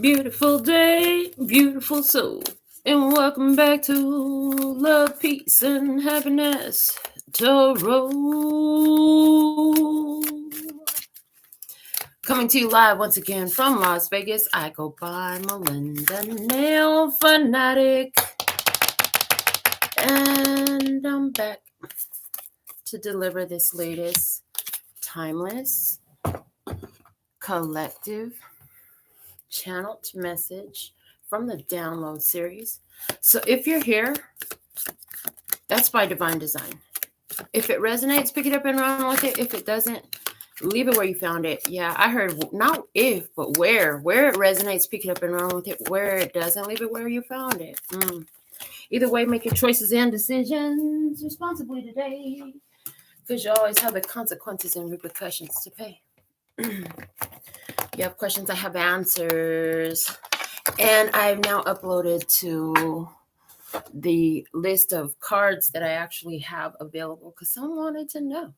Beautiful day, beautiful soul, and welcome back to Love, Peace, and Happiness Tarot. Coming to you live once again from Las Vegas, I go by Melinda NailFanatic, and I'm back to deliver this latest timeless, collective, channeled message from the download series. So if you're here, that's by divine design. If it resonates, pick it up and run with it. If it doesn't, leave it where you found it. Yeah, I heard not if, but where. Where it resonates, pick it up and run with it. Where it doesn't, leave it where you found it. Either way, make your choices and decisions responsibly today, because you always have the consequences and repercussions to pay. You have questions, I have answers. And I've now uploaded to the list of cards that I actually have available because someone wanted to know.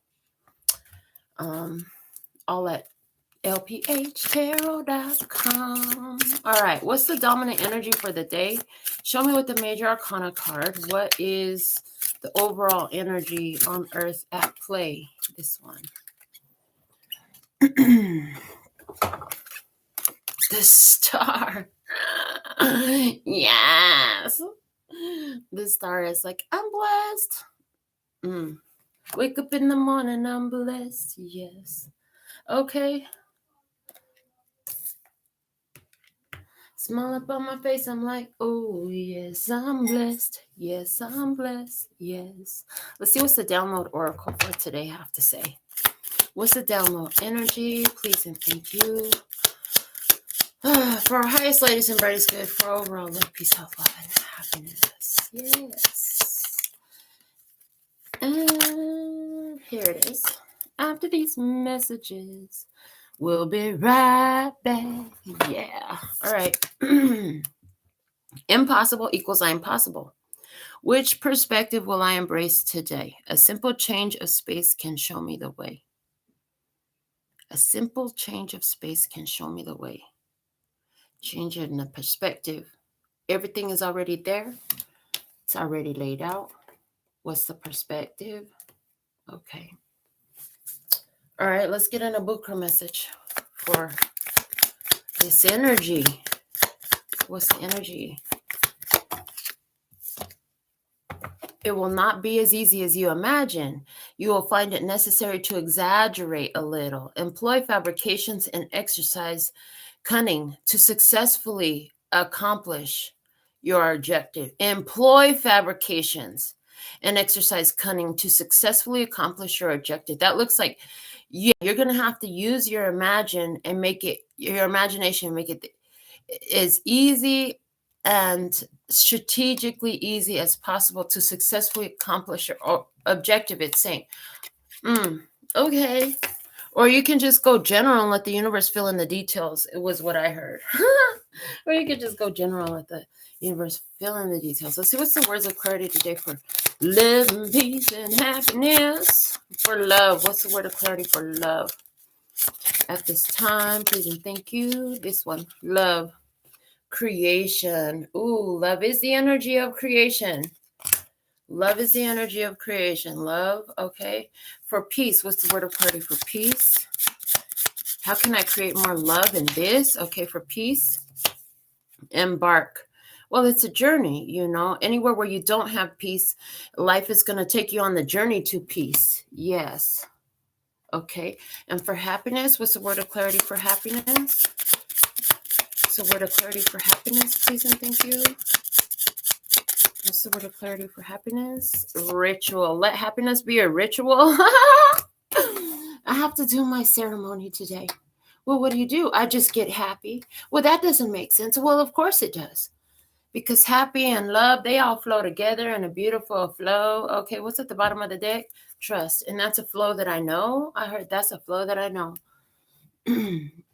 All at LPHtarot.com. All right, what's the dominant energy for the day? Show me with the Major Arcana card. What is the overall energy on Earth at play? This one. The Star. Yes. The Star is like, I'm blessed. Wake up in the morning, I'm blessed. Yes. Okay. Smile up on my face, I'm like, oh, yes, I'm blessed. Yes, I'm blessed. Yes. Let's see what's the download oracle for today have to say. What's the download energy? Please and thank you. For our highest, latest, and brightest good, for overall love, peace, health, love, and happiness. Yes. And here it is. After these messages, we'll be right back. Yeah. All right. Impossible equals I'm possible. Which perspective will I embrace today? A simple change of space can show me the way. A simple change of space can show me the way. Change it in the perspective. Everything is already there. It's already laid out. What's the perspective? Okay. All right, let's get in a bookra message for this energy. What's the energy? It will not be as easy as you imagine. You will find it necessary to exaggerate a little. Employ fabrications and exercise cunning to successfully accomplish your objective. Employ fabrications and exercise cunning to successfully accomplish your objective. That looks like, yeah, you're going to have to use your imagination and make it as easy and strategically easy as possible to successfully accomplish your objective. It's saying, okay. Or you can just go general and let the universe fill in the details. It was what I heard. Or you could just go general and let the universe fill in the details. Let's see what's the words of clarity today for love and peace and happiness. For love, what's the word of clarity for love at this time? Please and thank you. This one, love, creation. Ooh, love is the energy of creation. Love is the energy of creation. Love, okay. For peace, what's the word of clarity for peace? How can I create more love in this? Okay, for peace, embark. Well, it's a journey, you know. Anywhere where you don't have peace, life is going to take you on the journey to peace. Yes. Okay. And for happiness, what's the word of clarity for happiness? What's the word of clarity for happiness, please and thank you? What's the word of clarity for happiness? Ritual. Let happiness be a ritual. I have to do my ceremony today. Well, what do? I just get happy. Well, that doesn't make sense. Well, of course it does. Because happy and love, they all flow together in a beautiful flow. Okay, what's at the bottom of the deck? Trust. And that's a flow that I know. I heard that's a flow that I know.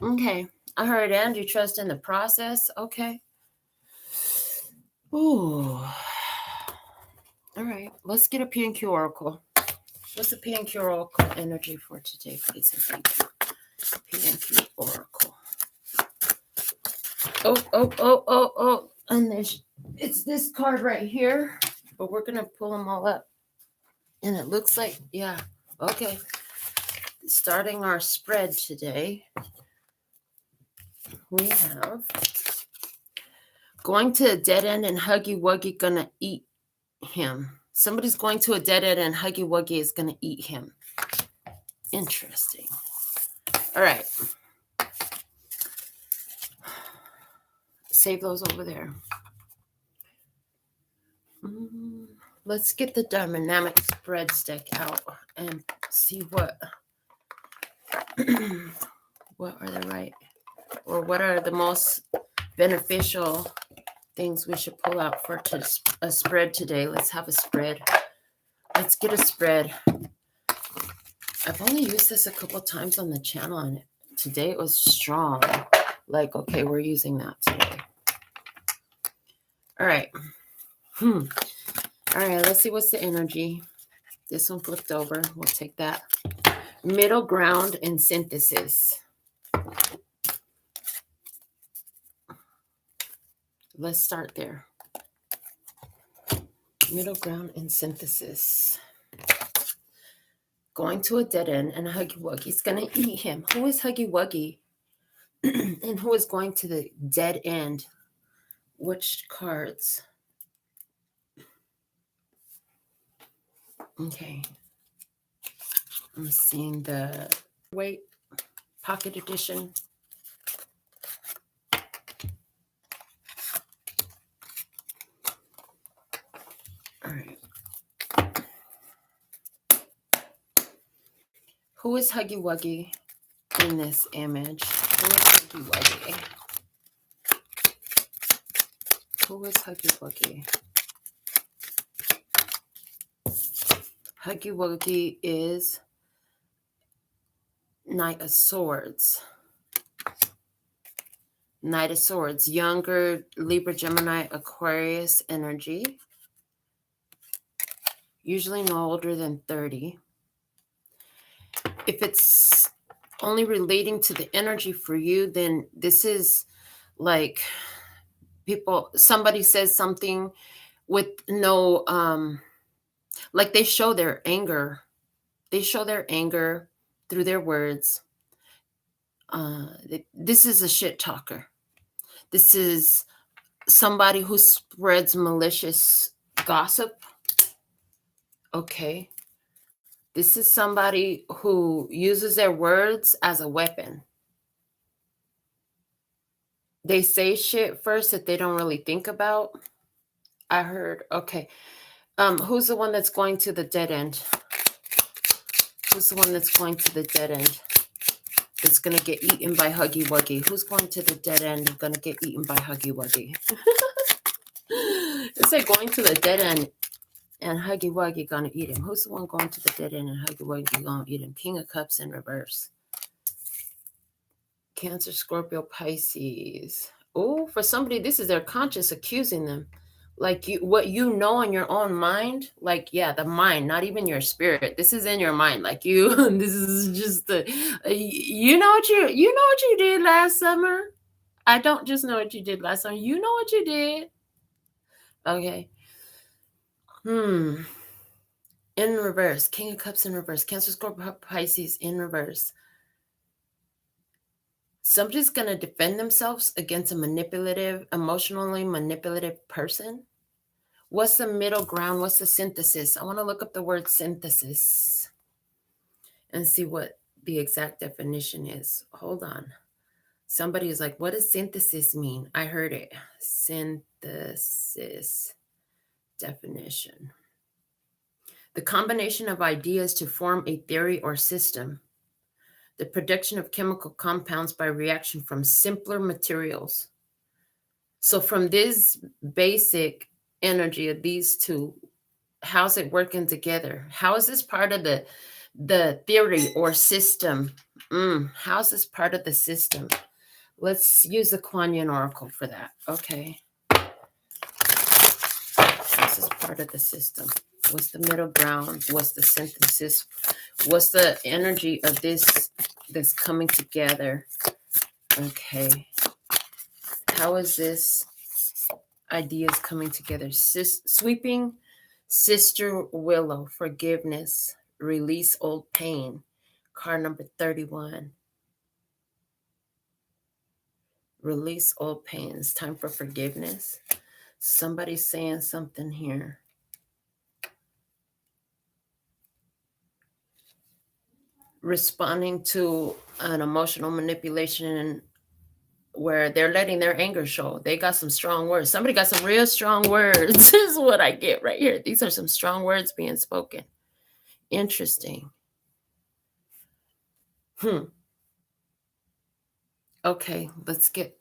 Okay. I heard, and you trust in the process. Okay. Ooh. All right. Let's get a P&Q oracle. What's the P&Q oracle energy for today, please? And thank you. P&Q oracle. Oh. And it's this card right here. But we're going to pull them all up. And it looks like, yeah. Okay. Starting our spread today, we have going to a dead end and Huggy Wuggy gonna eat him. Somebody's going to a dead end and Huggy Wuggy is gonna eat him. Interesting. All right. Save those over there. Let's get the dynamic spreads deck out and see what are the right, or what are the most beneficial things we should pull out for a spread today. Let's have a spread. Let's get a spread. I've only used this a couple times on the channel, and today it was strong. Like, okay, we're using that today. All right. All right, let's see what's the energy. This one flipped over. We'll take that. Middle ground and synthesis. Let's start there. Middle ground and synthesis. Going to a dead end and Huggy Wuggy's going to eat him. Who is Huggy Wuggy? And who is going to the dead end? Which cards? Okay. I'm seeing the weight pocket edition. All right. Who is Huggy Wuggy in this image? Who is Huggy Wuggy? Who is Huggy Wuggy? Huggy Wuggy is Knight of Swords. Knight of Swords. Younger Libra, Gemini, Aquarius energy. Usually no older than 30. If it's only relating to the energy for you, then this is like somebody says something with no, like they show their anger. They show their anger through their words. This is a shit talker. This is somebody who spreads malicious gossip. Okay. This is somebody who uses their words as a weapon. They say shit first that they don't really think about. I heard, okay. Who's the one that's going to the dead end? Who's the one that's going to the dead end? That's going to get eaten by Huggy Wuggy. Who's going to the dead end and going to get eaten by Huggy Wuggy? It's like going to the dead end and Huggy Wuggy going to eat him. Who's the one going to the dead end and Huggy Wuggy going to eat him? King of Cups in reverse. Cancer, Scorpio, Pisces. Oh, for somebody, this is their conscience accusing them. Like what you know in your own mind, like, yeah, the mind, not even your spirit. This is in your mind. Like this is just you know what you did last summer. I don't just know what you did last summer. You know what you did. Okay. In reverse. King of Cups in reverse. Cancer, Scorpio, Pisces in reverse. Somebody's going to defend themselves against a emotionally manipulative person. What's the middle ground? What's the synthesis? I want to look up the word synthesis and see what the exact definition is. Hold on. Somebody is like, what does synthesis mean? I heard it. Synthesis definition. The combination of ideas to form a theory or system. The production of chemical compounds by reaction from simpler materials. So from this basic energy of these two, how's it working together? How is this part of the theory or system? How's this part of the system? Let's use the Kuan Yin Oracle for that. Okay. This is part of the system. What's the middle ground? What's the synthesis? What's the energy of this that's coming together? Okay. How is this ideas coming together? Sweeping Sister Willow, forgiveness, release old pain. Card number 31. Release old pain. It's time for forgiveness. Somebody's saying something here. Responding to an emotional manipulation where they're letting their anger show. They got some strong words. Somebody got some real strong words. This is what I get right here. These are some strong words being spoken. Interesting. Okay, let's get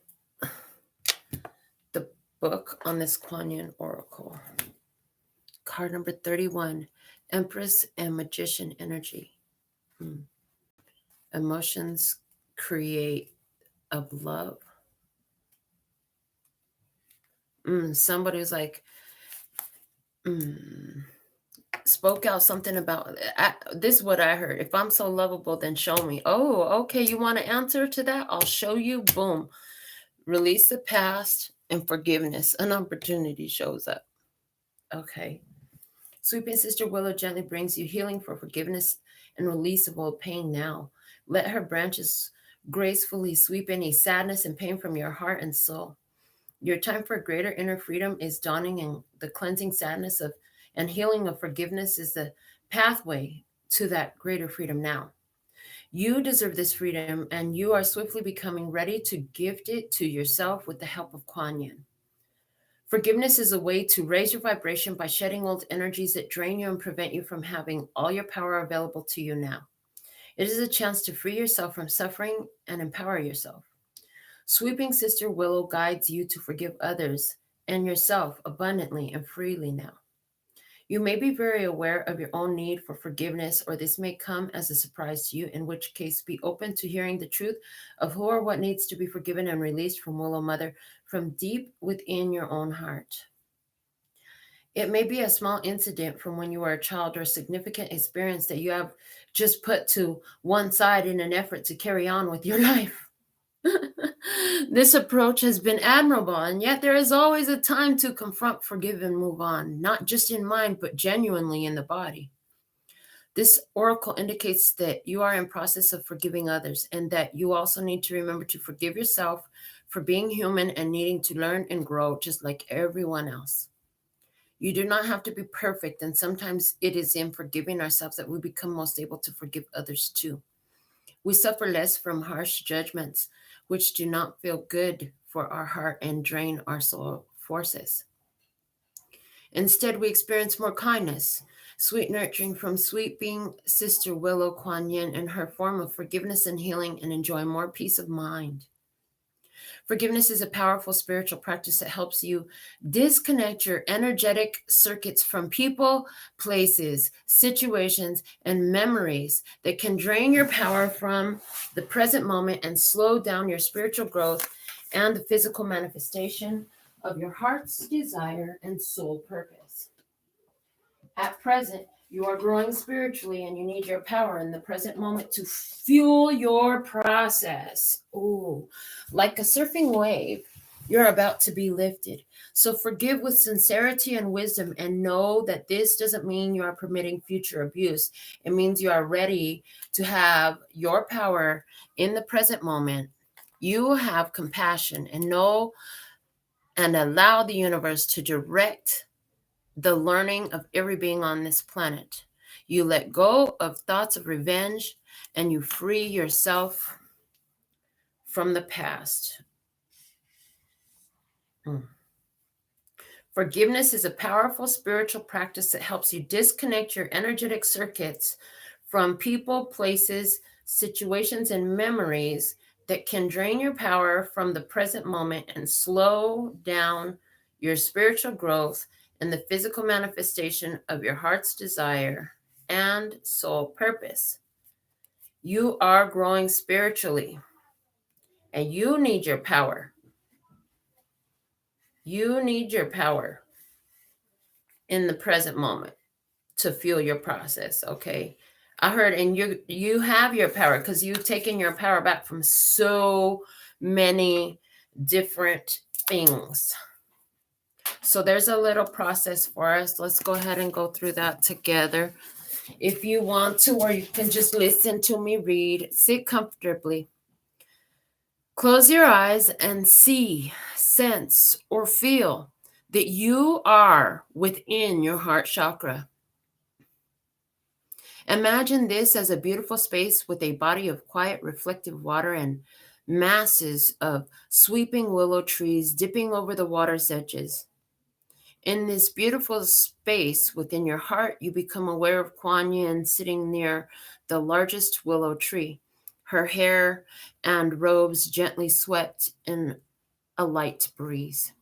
the book on this Kuan Yin Oracle. Card number 31, Empress and Magician Energy. Emotions create of love. Somebody's like, spoke out something about, this is what I heard. If I'm so lovable, then show me. Oh, okay, you want to answer to that? I'll show you. Boom. Release the past and forgiveness. An opportunity shows up. Okay. Sweeping Sister Willow gently brings you healing for forgiveness and release of old pain now. Let her branches gracefully sweep any sadness and pain from your heart and soul. Your time for greater inner freedom is dawning, and the cleansing sadness of and healing of forgiveness is the pathway to that greater freedom now. You deserve this freedom, and you are swiftly becoming ready to gift it to yourself with the help of Kuan Yin. Forgiveness is a way to raise your vibration by shedding old energies that drain you and prevent you from having all your power available to you now. It is a chance to free yourself from suffering and empower yourself. Sweeping Sister Willow guides you to forgive others and yourself abundantly and freely now. You may be very aware of your own need for forgiveness, or this may come as a surprise to you, in which case be open to hearing the truth of who or what needs to be forgiven and released from Willow Mother from deep within your own heart. It may be a small incident from when you were a child or a significant experience that you have just put to one side in an effort to carry on with your life. This approach has been admirable, and yet there is always a time to confront, forgive, and move on, not just in mind, but genuinely in the body. This oracle indicates that you are in process of forgiving others, and that you also need to remember to forgive yourself for being human and needing to learn and grow just like everyone else. You do not have to be perfect, and sometimes it is in forgiving ourselves that we become most able to forgive others too. We suffer less from harsh judgments, which do not feel good for our heart and drain our soul forces. Instead, we experience more kindness, sweet nurturing from Sweeping Sister Willow Kuan Yin in her form of forgiveness and healing, and enjoy more peace of mind. Forgiveness is a powerful spiritual practice that helps you disconnect your energetic circuits from people, places, situations, and memories that can drain your power from the present moment and slow down your spiritual growth and the physical manifestation of your heart's desire and soul purpose. At present, you are growing spiritually, and you need your power in the present moment to fuel your process. Ooh, like a surfing wave, you're about to be lifted. So forgive with sincerity and wisdom, and know that this doesn't mean you are permitting future abuse. It means you are ready to have your power in the present moment. You have compassion and know and allow the universe to direct the learning of every being on this planet. You let go of thoughts of revenge, and you free yourself from the past. Forgiveness is a powerful spiritual practice that helps you disconnect your energetic circuits from people, places, situations, and memories that can drain your power from the present moment and slow down your spiritual growth and the physical manifestation of your heart's desire and soul purpose. You are growing spiritually, and you need your power. You need your power in the present moment to fuel your process, okay? I heard, and you have your power because you've taken your power back from so many different things. So there's a little process for us. Let's go ahead and go through that together. If you want to, or you can just listen to me read, sit comfortably. Close your eyes and see, sense, or feel that you are within your heart chakra. Imagine this as a beautiful space with a body of quiet, reflective water and masses of sweeping willow trees dipping over the water's edges. In this beautiful space within your heart, you become aware of Kuan Yin sitting near the largest willow tree, her hair and robes gently swept in a light breeze.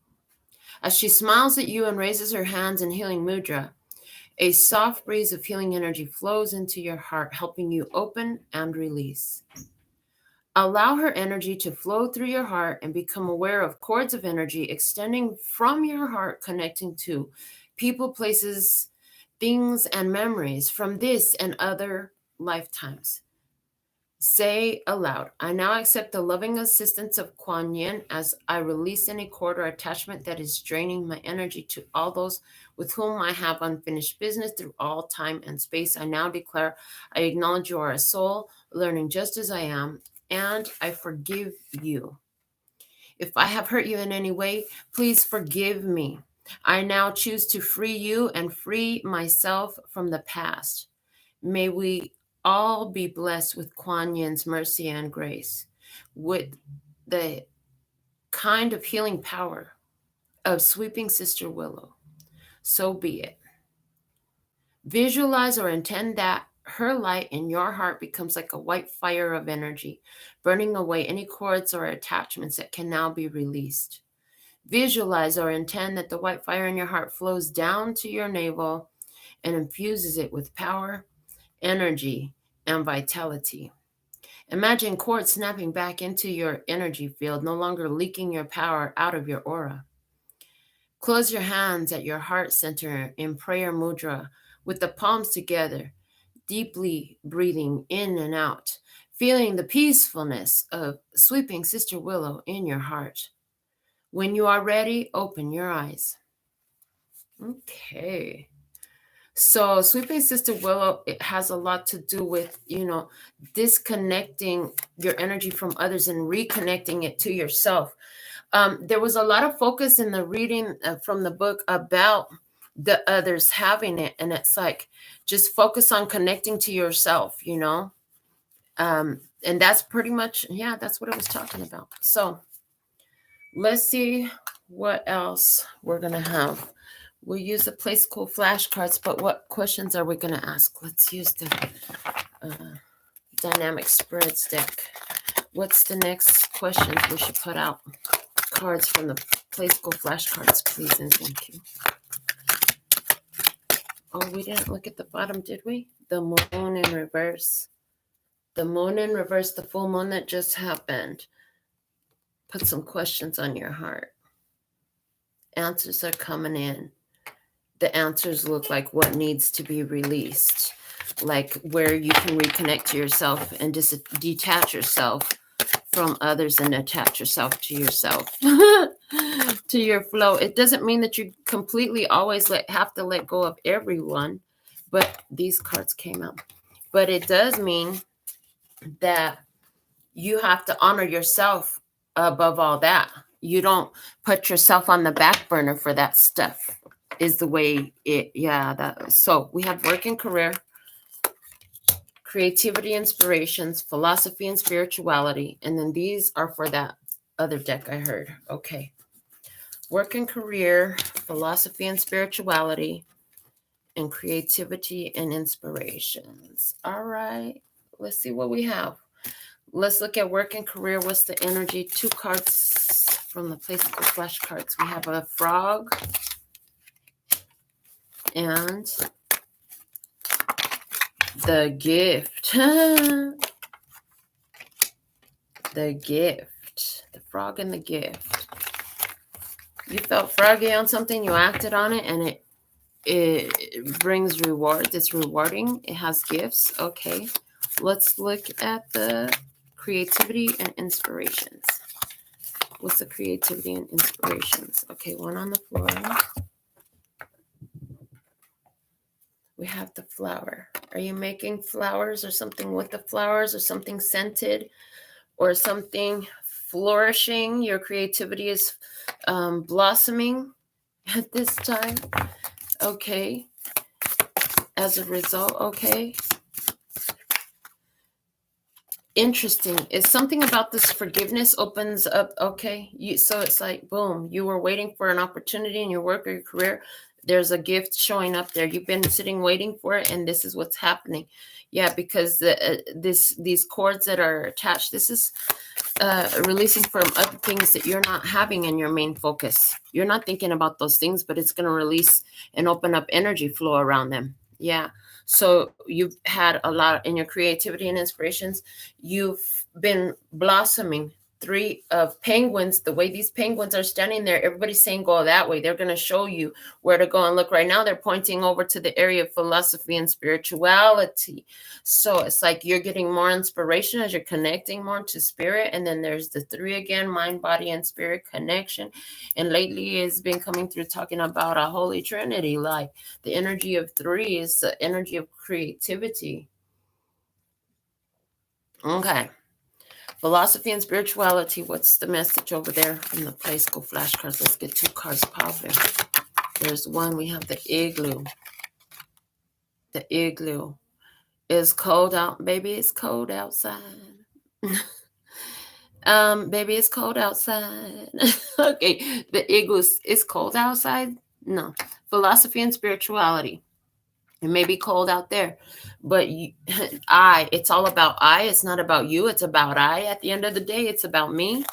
As she smiles at you and raises her hands in healing mudra, a soft breeze of healing energy flows into your heart, helping you open and release. Allow her energy to flow through your heart and become aware of cords of energy extending from your heart, connecting to people, places, things, and memories from this and other lifetimes. Say aloud, I now accept the loving assistance of Kuan Yin as I release any cord or attachment that is draining my energy to all those with whom I have unfinished business through all time and space. I now declare, I acknowledge you are a soul, learning just as I am, and I forgive you. If I have hurt you in any way, please forgive me. I now choose to free you and free myself from the past. May we all be blessed with Kuan Yin's mercy and grace, with the kind of healing power of sweeping Sister Willow. So be it. Visualize or intend that her light in your heart becomes like a white fire of energy, burning away any cords or attachments that can now be released. Visualize or intend that the white fire in your heart flows down to your navel and infuses it with power, energy, and vitality. Imagine cords snapping back into your energy field, no longer leaking your power out of your aura. Close your hands at your heart center in prayer mudra with the palms together, deeply breathing in and out, feeling the peacefulness of sweeping Sister Willow in your heart. When you are ready, open your eyes. Okay. So sweeping Sister Willow, it has a lot to do with, disconnecting your energy from others and reconnecting it to yourself. There was a lot of focus in the reading from the book about the others having it. And it's like, just focus on connecting to yourself, and that's pretty much, that's what I was talking about. So let's see what else we're going to have. We'll use the Play School flashcards, but what questions are we going to ask? Let's use the Dynamic Spreads deck. What's the next question we should put out? Cards from the Play School flashcards, please, and thank you. Oh, we didn't look at the bottom, did we? The moon in reverse. The moon in reverse, the full moon that just happened. Put some questions on your heart. Answers are coming in. The answers look like what needs to be released, like where you can reconnect to yourself and detach yourself from others and attach yourself to yourself, to your flow. It doesn't mean that you completely always have to let go of everyone, but these cards came out. But it does mean that you have to honor yourself above all that. You don't put yourself on the back burner for that stuff. Is the way it, so we have work and career, creativity, inspirations, philosophy, and spirituality. And then these are for that other deck I heard. Okay. Work and career, philosophy and spirituality, and creativity and inspirations. All right. Let's see what we have. Let's look at work and career. What's the energy? 2 cards from the Play School flashcards. We have a frog and the gift. The gift. The frog and the gift. You felt froggy on something, you acted on it, and it brings rewards. It's rewarding. It has gifts. Okay. Let's look at the creativity and inspirations. What's the creativity and inspirations? Okay, one on the floor. We have the flower. Are you making flowers or something with the flowers or something scented or something flourishing? Your creativity is blossoming at this time. Okay. As a result, okay. Interesting. Is something about this forgiveness opens up, okay. So it's like, boom, you were waiting for an opportunity in your work or your career. There's a gift showing up there. You've been sitting waiting for it, and this is what's happening. Yeah, because these cords that are attached, this is releasing from other things that you're not having in your main focus. You're not thinking about those things, but it's going to release and open up energy flow around them. Yeah. So you've had a lot in your creativity and inspirations. You've been blossoming. 3 of penguins, the way these penguins are standing there, everybody's saying go that way. They're going to show you where to go. And look, right now they're pointing over to the area of philosophy and spirituality. So it's like you're getting more inspiration as you're connecting more to spirit. And then there's the 3 again, mind, body, and spirit connection. And lately it's been coming through talking about a holy trinity. Like the energy of 3 is the energy of creativity. Okay. Philosophy and spirituality. What's the message over there from the place? Go flashcards. Let's get 2 cards popping. There's 1. We have the igloo. The igloo. Is cold out. Baby, it's cold outside. Baby, it's cold outside. Okay. The igloo is cold outside. No. Philosophy and spirituality. It may be cold out there, but it's all about I. It's not about you. It's about I. At the end of the day, it's about me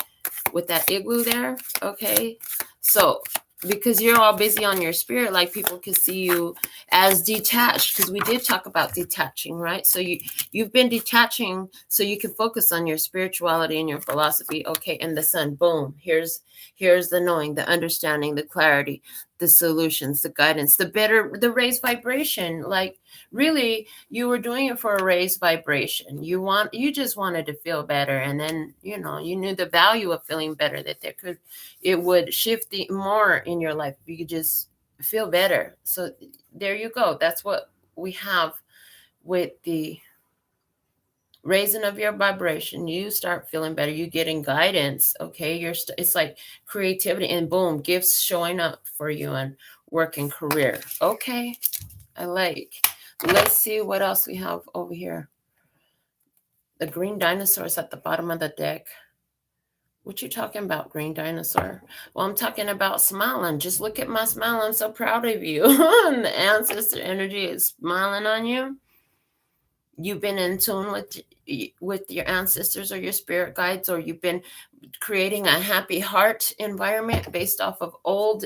with that igloo there. Okay. So because you're all busy on your spirit, like people can see you as detached, because we did talk about detaching, right? So you've been detaching so you can focus on your spirituality and your philosophy. Okay. And the sun, boom, here's the knowing, the understanding, the clarity, the solutions, the guidance, the raised vibration. Like really, you were doing it for a raised vibration. You just wanted to feel better. And then, you knew the value of feeling better, that it would shift more in your life if you could just feel better. So there you go. That's what we have with the raising of your vibration. You start feeling better. You getting guidance. Okay. It's like creativity, and boom, gifts showing up for you and work and career. Okay. Let's see what else we have over here. The green dinosaur is at the bottom of the deck. What you talking about, green dinosaur? Well, I'm talking about smiling. Just look at my smile. I'm so proud of you. And the ancestor energy is smiling on you. You've been in tune with your ancestors or your spirit guides, or you've been creating a happy heart environment based off of old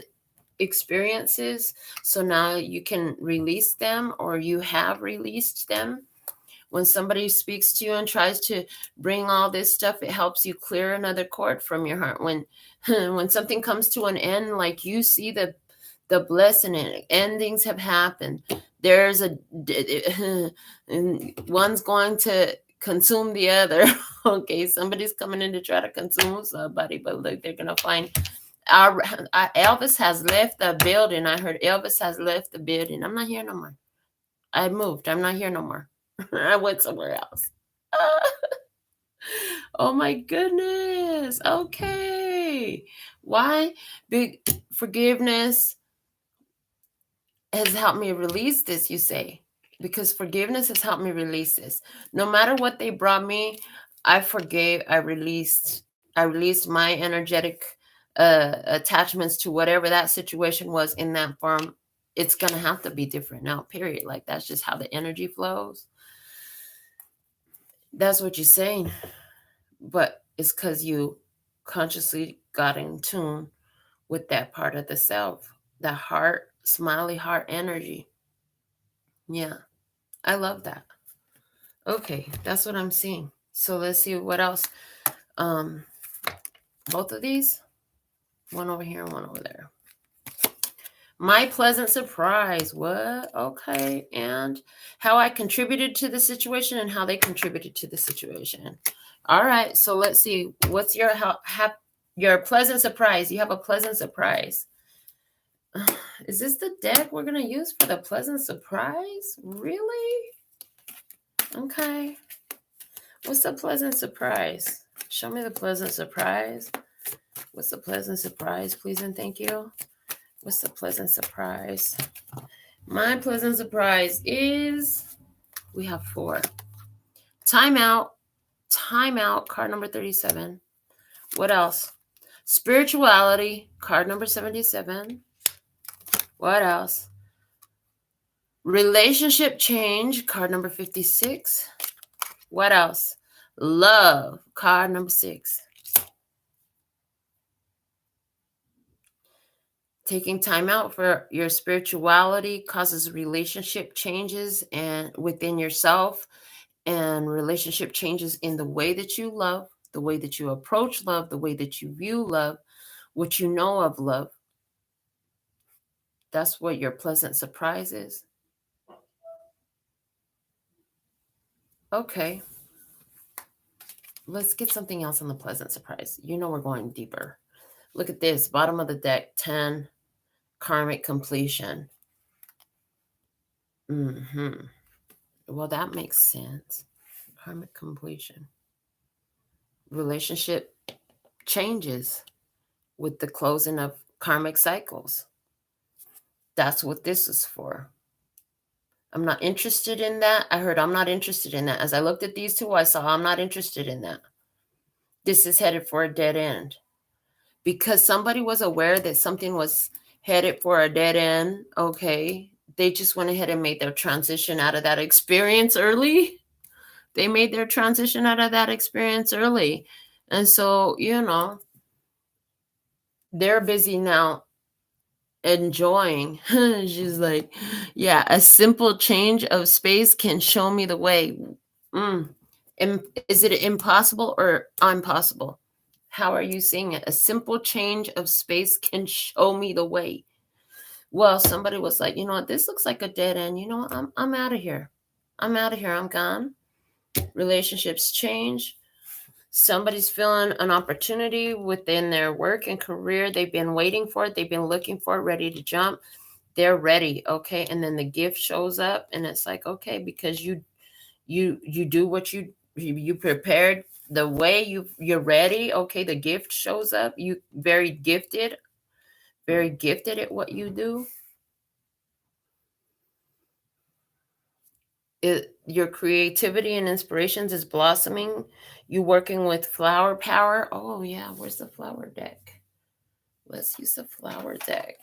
experiences. So now you can release them, or you have released them. When somebody speaks to you and tries to bring all this stuff, it helps you clear another cord from your heart. When something comes to an end, like you see the blessing in it, endings have happened. There's one's going to consume the other. Okay, somebody's coming in to try to consume somebody, but look, they're gonna find Elvis has left the building. I heard Elvis has left the building. I'm not here no more. I moved. I'm not here no more. I went somewhere else. Oh my goodness. Okay. Why? Big forgiveness has helped me release this, you say. Because forgiveness has helped me release this. No matter what they brought me, I forgave, I released my energetic attachments to whatever that situation was in that form. It's going to have to be different now, period. Like that's just how the energy flows. That's what you're saying. But it's because you consciously got in tune with that part of the self, the heart, smiley heart energy. Yeah, I love that. Okay, that's what I'm seeing. So let's see what else. Both of these, one over here and one over there. My pleasant surprise. What? Okay. And how I contributed to the situation and how they contributed to the situation. All right. So let's see. What's your Your pleasant surprise. You have a pleasant surprise. Is this the deck we're going to use for the pleasant surprise? Really? Okay. What's the pleasant surprise? Show me the pleasant surprise. What's the pleasant surprise, please and thank you? What's the pleasant surprise? My pleasant surprise is, we have 4. Timeout, card number 37. What else? Spirituality, card number 77. What else? Relationship change, card number 56. What else? Love, card number 6. Taking time out for your spirituality causes relationship changes and within yourself, and relationship changes in the way that you love, the way that you approach love, the way that you view love, what you know of love. That's what your pleasant surprise is. Okay. Let's get something else on the pleasant surprise. You know we're going deeper. Look at this, bottom of the deck, 10, karmic completion. Well, that makes sense. Karmic completion. Relationship changes with the closing of karmic cycles. That's what this is for. I'm not interested in that. I heard I'm not interested in that. As I looked at these two, I saw I'm not interested in that. This is headed for a dead end. Because somebody was aware that something was headed for a dead end, okay, they just went ahead and made their transition out of that experience early. They made their transition out of that experience early. And so, they're busy now enjoying. She's like, yeah, a simple change of space can show me the way. Is it impossible or impossible? How are you seeing it? A simple change of space can show me the way. Well, somebody was like, you know what, this looks like a dead end. You know what, I'm out of here. I'm out of here. I'm gone. Relationships change. Somebody's feeling an opportunity within their work and career. They've been waiting for it. They've been looking for it, ready to jump. They're ready. Okay. And then the gift shows up and it's like, okay, because you do what you prepared the way you're ready. Okay. The gift shows up. You very gifted at what you do. Your creativity and inspirations is blossoming. You working with flower power. Oh yeah, where's the flower deck? Let's use the flower deck.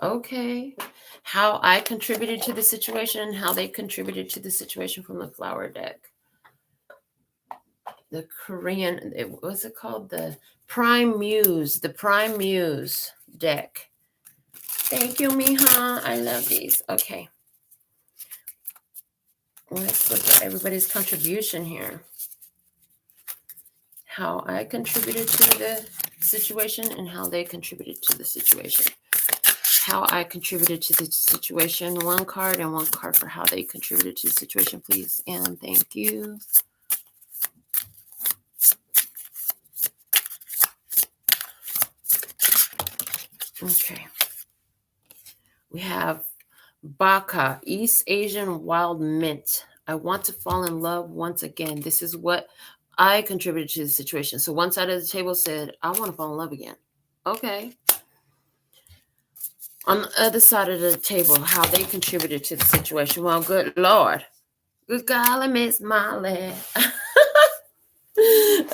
Okay, how I contributed to the situation and how they contributed to the situation from the flower deck. The Korean, what's it called? The Prime Muse deck. Thank you, Miha. I love these. Okay. Let's look at everybody's contribution here. How I contributed to the situation and how they contributed to the situation. How I contributed to the situation. 1 card and 1 card for how they contributed to the situation, please. And thank you. Okay. We have Baka, East Asian Wild Mint. I want to fall in love once again. This is what I contributed to the situation. So one side of the table said, I want to fall in love again. Okay. On the other side of the table, how they contributed to the situation. Well, good Lord. Good golly, Miss Molly.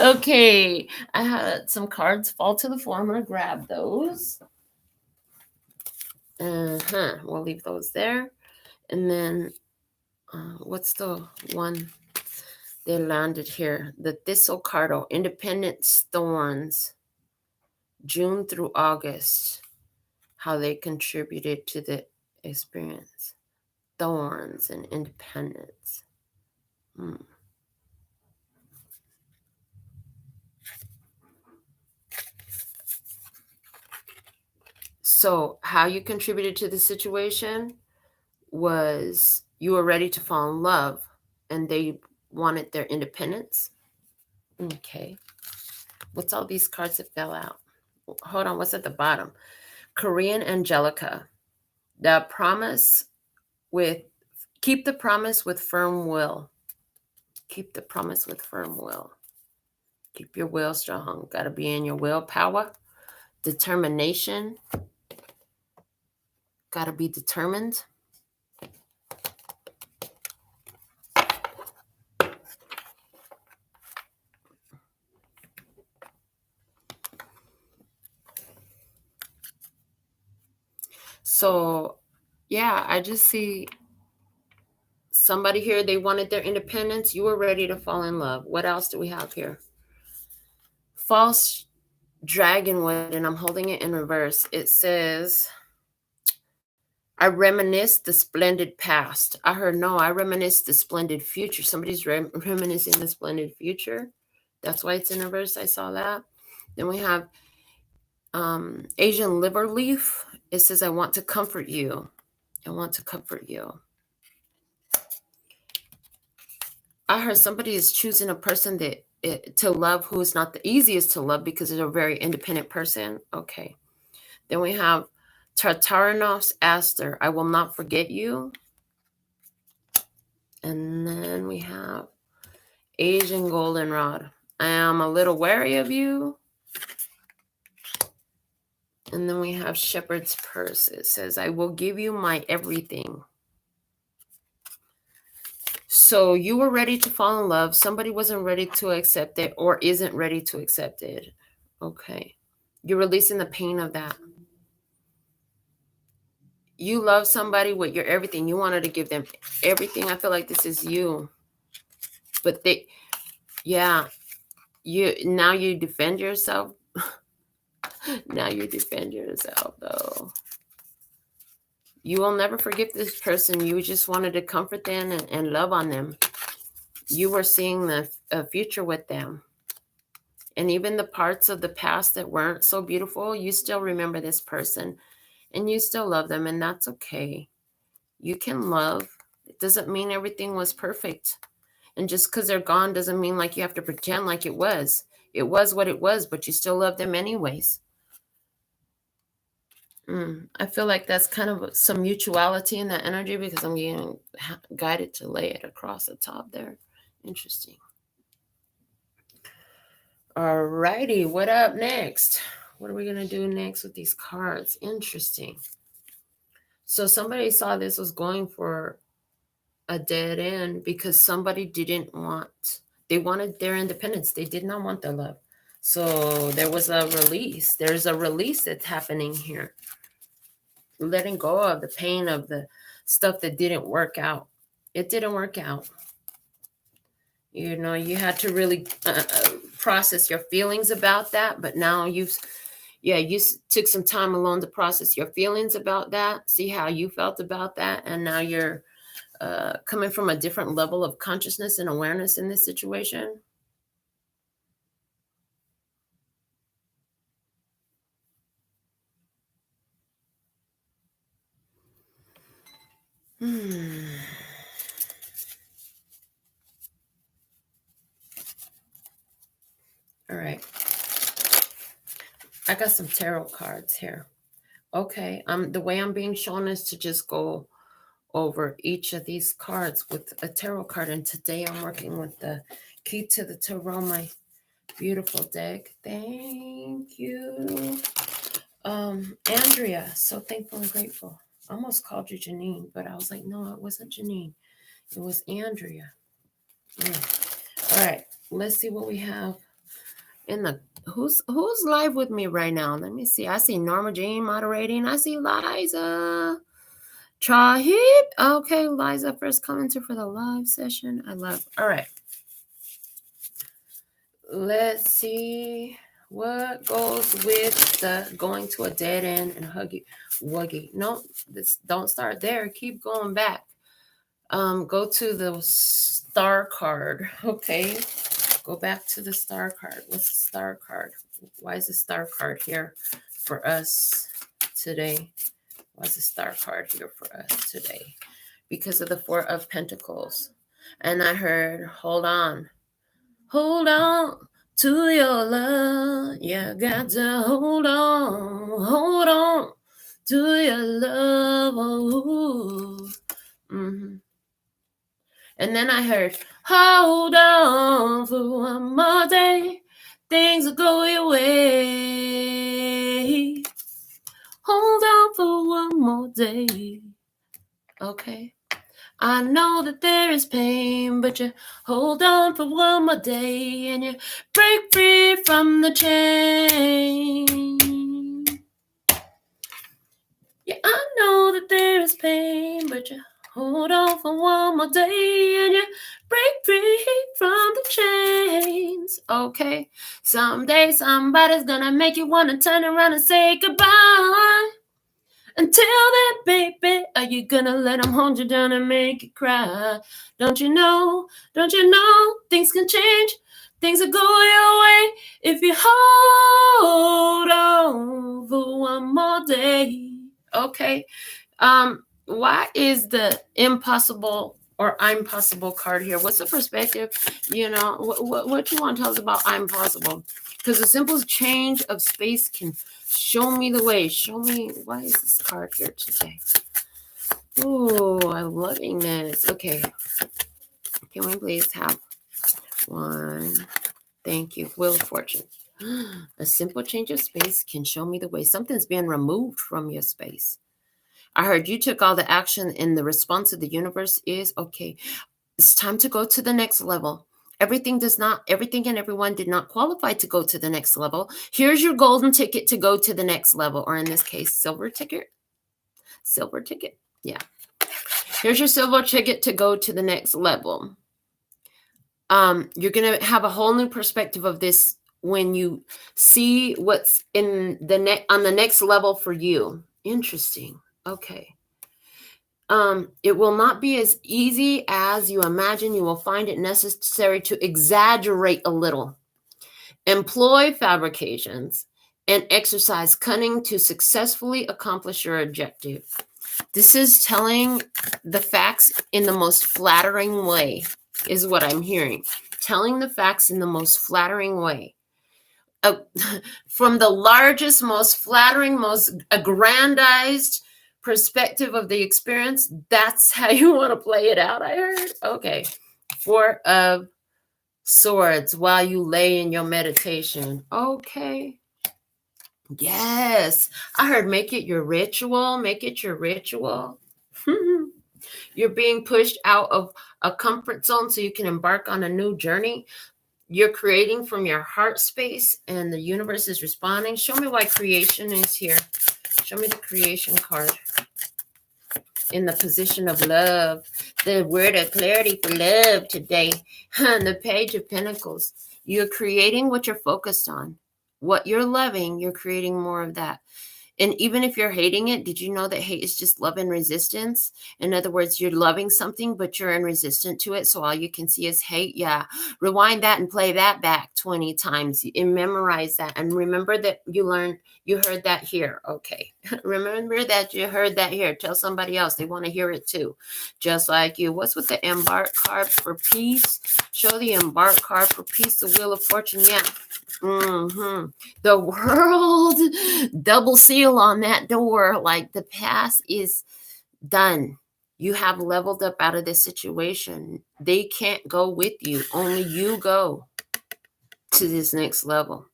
Okay. I had some cards fall to the floor. I'm going to grab those. We'll leave those there. And then what's the one they landed here? The Thistle Cardo, Independence Thorns, June through August. How they contributed to the experience. Thorns and independence. So how you contributed to the situation was you were ready to fall in love and they wanted their independence. Okay. What's all these cards that fell out? Hold on, what's at the bottom? Korean Angelica. The promise with, keep the promise with firm will. Keep the promise with firm will. Keep your will strong. Got to be in your willpower. Determination. Got to be determined. So, yeah, I just see somebody here, they wanted their independence. You were ready to fall in love. What else do we have here? False dragonwood, and I'm holding it in reverse. It says, I reminisce the splendid past. I heard, no, I reminisce the splendid future. Somebody's reminiscing the splendid future. That's why it's in reverse. I saw that. Then we have Asian liver leaf. It says, I want to comfort you. I want to comfort you. I heard somebody is choosing a person that to love who is not the easiest to love because they're a very independent person. Okay. Then we have Tartarenos Aster. I will not forget you. And then we have Asian goldenrod. I am a little wary of you. And then we have shepherd's purse. It says, I will give you my everything. So you were ready to fall in love. Somebody wasn't ready to accept it or isn't ready to accept it. Okay. You're releasing the pain of that. You love somebody with your everything. You wanted to give them everything. I feel like this is you. But now you defend yourself. Now you defend yourself, though. You will never forgive this person. You just wanted to comfort them and love on them. You were seeing the future with them. And even the parts of the past that weren't so beautiful, you still remember this person. And you still love them, and that's okay. You can love. It doesn't mean everything was perfect. And just because they're gone doesn't mean like you have to pretend like it was. It was what it was, but you still love them anyways. I feel like that's kind of some mutuality in that energy because I'm getting guided to lay it across the top there. Interesting. All righty. What up next? What are we going to do next with these cards? Interesting. So somebody saw this was going for a dead end because somebody they wanted their independence. They did not want their love. So there was a release. There's a release that's happening here. Letting go of the pain of the stuff that didn't work out. It didn't work out. You know, you had to really process your feelings about that. But now you took some time alone to process your feelings about that, see how you felt about that. And now you're coming from a different level of consciousness and awareness in this situation. All right. I got some tarot cards here. Okay. The way I'm being shown is to just go over each of these cards with a tarot card. And today I'm working with the Key to the Tarot, my beautiful deck. Thank you. Andrea, so thankful and grateful. I almost called you Janine, but I was like, no, it wasn't Janine. It was Andrea. All right, let's see what we have in the who's live with me right now. Let me see. I see Norma Jean moderating. I see Liza. Chahid. Okay, Liza, first commenter for the live session. I love. All right. Let's see what goes with the going to a dead end and huggy wuggy. No, don't start there. Keep going back. Go to the star card. Okay. Go back to the star card. What's the star card? Why is the star card here for us today? Why is the star card here for us today? Because of the Four of Pentacles. And I heard, hold on. Hold on. to your love. You got to hold on to your love. Oh. Mm-hmm. And then I heard, hold on for one more day. Things will go your way. Hold on for one more day. Okay. I know that there is pain, but you hold on for one more day and you break free from the chain. Yeah, I know that there is pain, but you hold on for one more day and you break free from the chains. Okay, someday somebody's gonna make you wanna turn around and say goodbye. Until then, baby, are you gonna let them hold you down and make you cry? Don't you know, things can change. Things will go your way if you hold on for one more day. Okay. Why is the impossible or I'm possible card here? What's the perspective? You know, what you want to tell us about I'm possible? Because the simple change of space can show me the way. Show me, why is this card here today? Oh, I'm loving this. Okay. Can we please have one? Thank you. Wheel of Fortune. A simple change of space can show me the way. Something's being removed from your space. I heard you took all the action and the response of the universe is, okay, it's time to go to the next level. Everything and everyone did not qualify to go to the next level. Here's your golden ticket to go to the next level, or in this case, silver ticket. Silver ticket. Yeah. Here's your silver ticket to go to the next level. You're going to have a whole new perspective of this when you see what's in on the next level for you. Interesting. Okay. It will not be as easy as you imagine. You will find it necessary to exaggerate a little. Employ fabrications and exercise cunning to successfully accomplish your objective. This is telling the facts in the most flattering way, is what I'm hearing. Telling the facts in the most flattering way. From the largest, most flattering, most aggrandized perspective of the experience, that's how you want to play it out, I heard. Okay. 4 of Swords while you lay in your meditation. Okay. Yes. I heard make it your ritual. Make it your ritual. You're being pushed out of a comfort zone so you can embark on a new journey. You're creating from your heart space and the universe is responding. Show me why creation is here. Show me the creation card in the position of love. The word of clarity for love today. The Page of Pentacles. You're creating what you're focused on. What you're loving, you're creating more of that. And even if you're hating it, did you know that hate is just love and resistance? In other words, you're loving something, but you're in resistance to it. So all you can see is hate. Yeah. Rewind that and play that back 20 times and memorize that. And remember that you heard that here. Okay. Remember that you heard that here. Tell somebody else. They want to hear it too. Just like you. What's with the embark card for peace? Show the embark card for peace. The Wheel of Fortune. Yeah. The world, double seal on that door, like the past is done. You have leveled up out of this situation. They can't go with you. Only you go to this next level.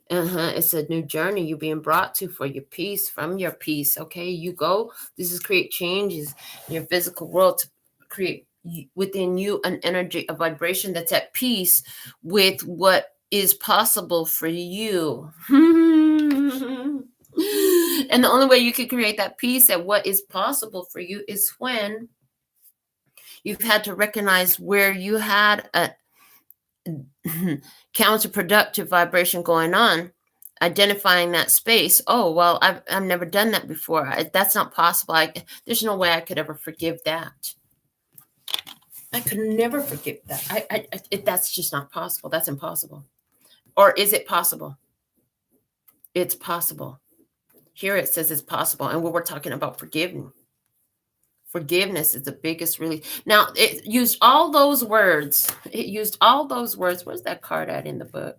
It's a new journey you're being brought to for your peace, from your peace. Okay, you go. This is create changes in your physical world to create within you an energy, a vibration that's at peace with what is possible for you. And the only way you can create that peace at what is possible for you is when you've had to recognize where you had a counterproductive vibration going on, identifying that space. Oh, well, I've never done that before. That's not possible. There's no way I could ever forgive that. I could never forgive that. That's just not possible. That's impossible. Or is it possible? It's possible. Here it says it's possible. And we're talking about forgiving. Forgiveness is the biggest release. Now, it used all those words. It used all those words. Where's that card at in the book?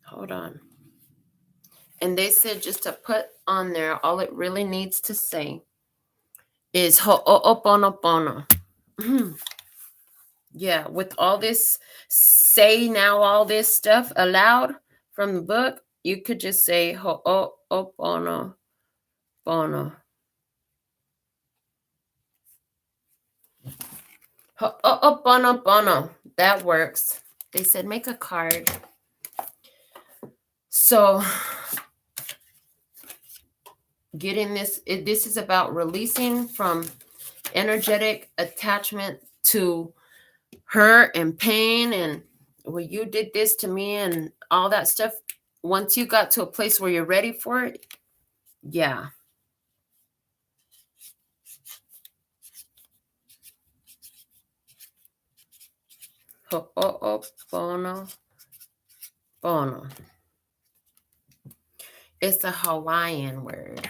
Hold on. And they said just to put on there, all it really needs to say is ho'oponopono. Yeah, with all this, say now all this stuff aloud from the book, you could just say ho'oponopono. Ho'oponopono. That works. They said make a card. So getting this, this is about releasing from energetic attachment to hurt and pain and, well, you did this to me and all that stuff. Once you got to a place where you're ready for it, yeah. Ho'oponopono. It's a Hawaiian word.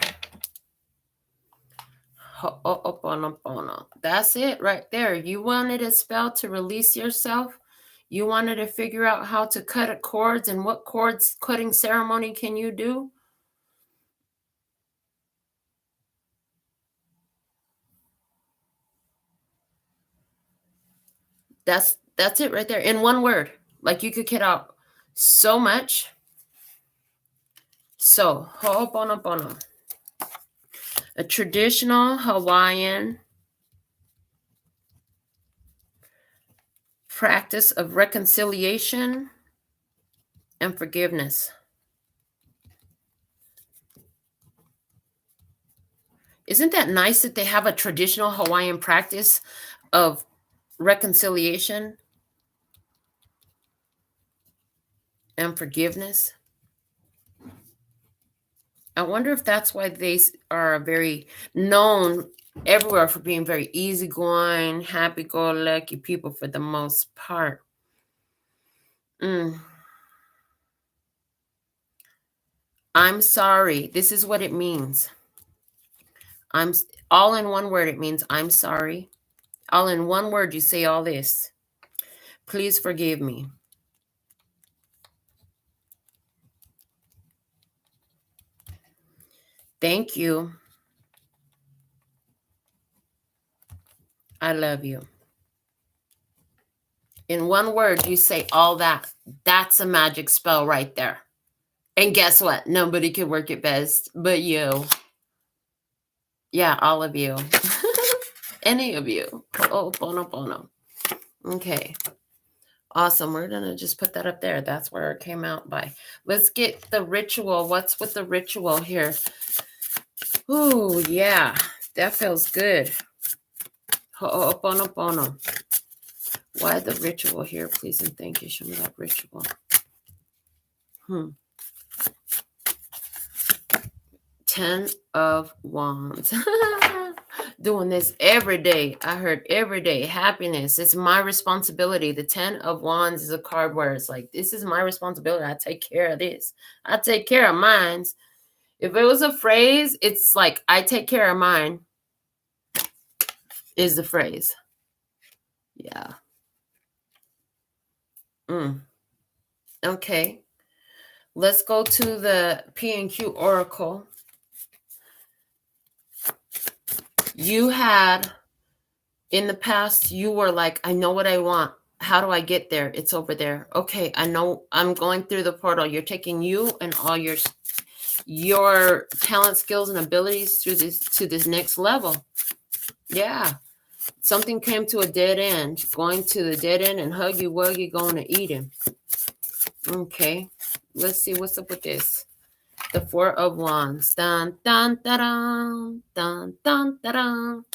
Ho'oponopono. That's it right there. You wanted a spell to release yourself. You wanted to figure out how to cut cords and what cords cutting ceremony can you do? That's it right there in one word. Like you could get out so much. So, ho'oponopono. A traditional Hawaiian practice of reconciliation and forgiveness. Isn't that nice that they have a traditional Hawaiian practice of reconciliation and forgiveness? I wonder if that's why they are very known everywhere for being very easygoing, happy-go-lucky people for the most part. I'm sorry. This is what it means. I'm all in one word. It means I'm sorry. All in one word, you say all this. Please forgive me. Thank you. I love you. In one word, you say all that. That's a magic spell right there. And guess what? Nobody can work it best but you. Yeah, all of you. Any of you. Ho'oponopono. Okay. Awesome. We're going to just put that up there. That's where it came out by. Let's get the ritual. What's with the ritual here? Ooh, yeah. That feels good. Ho'oponopono. Why the ritual here, please and thank you. Show me that ritual. 10 of Wands. Doing this every day. I heard every day. Happiness. It's my responsibility. The 10 of Wands is a card where it's like, this is my responsibility. I take care of this. I take care of mine. If it was a phrase, it's like, I take care of mine is the phrase. Yeah. Okay. Let's go to the P&Q Oracle. You had, in the past, you were like, I know what I want. How do I get there? It's over there. Okay, I know I'm going through the portal. You're taking you and all your talent, skills, and abilities through to this next level. Yeah. Something came to a dead end. Going to the dead end and huggy wuggy going to eat him. Okay. Let's see what's up with this. The 4 of Wands. Dun, dun, dun, dun, dun, dun, dun, dun.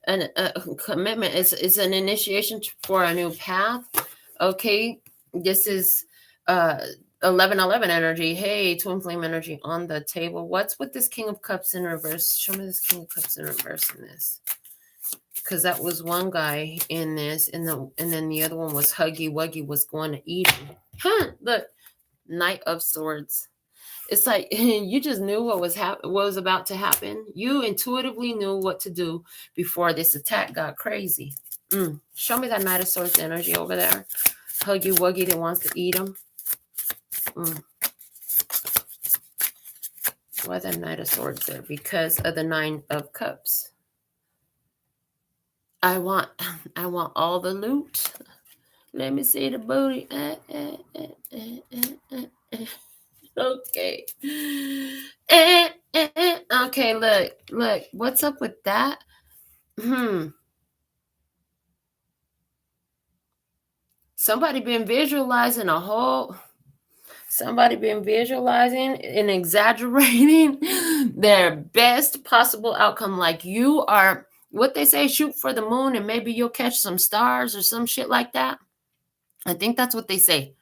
And commitment is an initiation for a new path. Okay. This is 11-11 energy. Hey, twin flame energy on the table. What's with this King of Cups in reverse? Show me this King of Cups in reverse in this. Because that was one guy in this, and then the other one was Huggy Wuggy was going to eat him. Look, Knight of Swords. It's like you just knew what was about to happen. You intuitively knew what to do before this attack got crazy. Show me that Knight of Swords energy over there. Huggy Wuggy that wants to eat them. Why the Knight of Swords there? Because of the Nine of Cups. I want all the loot. Let me see the booty. Okay. Okay, look. What's up with that? Somebody been visualizing and exaggerating their best possible outcome. Like you are, what they say, shoot for the moon and maybe you'll catch some stars or some shit like that. I think that's what they say.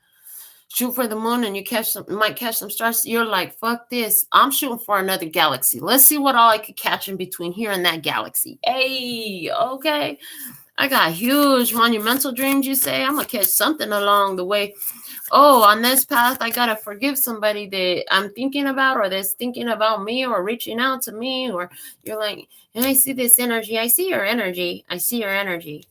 Shoot for the moon and you might catch some stars. You're like, fuck this. I'm shooting for another galaxy. Let's see what all I could catch in between here and that galaxy. Hey, okay. I got huge monumental dreams, you say. I'm going to catch something along the way. Oh, on this path, I got to forgive somebody that I'm thinking about or that's thinking about me or reaching out to me. Or you're like, and I see this energy. I see your energy. I see your energy.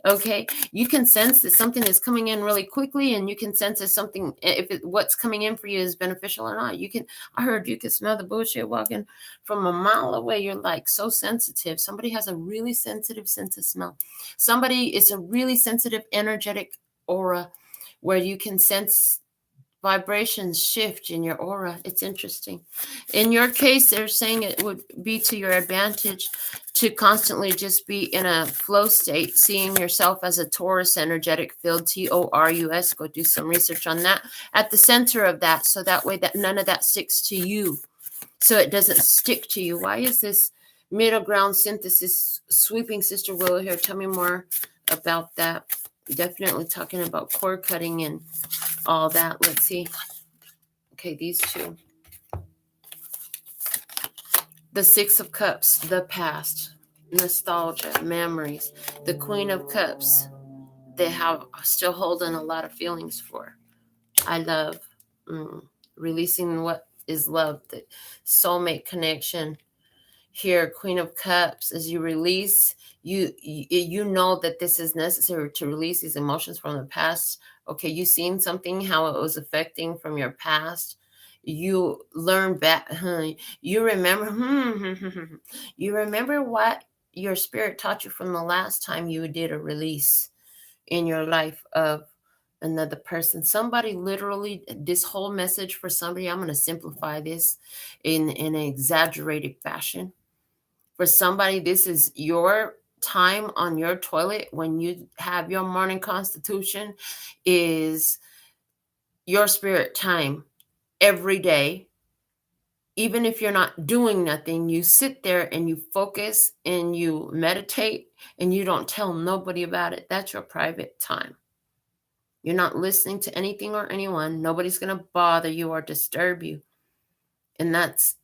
Okay, you can sense that something is coming in really quickly, and you can sense if something, what's coming in for you is beneficial or not. I heard you can smell the bullshit walking from a mile away. You're like so sensitive. Somebody has a really sensitive sense of smell. Somebody is a really sensitive, energetic aura where you can sense vibrations shift in your aura. It's interesting. In your case, they're saying it would be to your advantage to constantly just be in a flow state, seeing yourself as a Taurus energetic field, Taurus. Go do some research on that at the center of that, so that way that none of that sticks to you, so it doesn't stick to you. Why is this middle ground synthesis sweeping Sister Willow here? Tell me more about that. Definitely talking about cord cutting and all that. Let's see. Okay, these two. The Six of Cups, the past, nostalgia, memories. The Queen of Cups, they have still holding a lot of feelings for. I love releasing what is love, the soulmate connection. Here, Queen of Cups, as you release, you know that this is necessary to release these emotions from the past. Okay, you seen something, how it was affecting from your past. You learn back. You remember. You remember what your spirit taught you from the last time you did a release in your life of another person. Somebody literally, this whole message for somebody, I'm going to simplify this in an exaggerated fashion. For somebody, this is your time on your toilet when you have your morning constitution, is your spirit time every day. Even if you're not doing nothing, you sit there and you focus and you meditate and you don't tell nobody about it. That's your private time. You're not listening to anything or anyone. Nobody's going to bother you or disturb you. And that's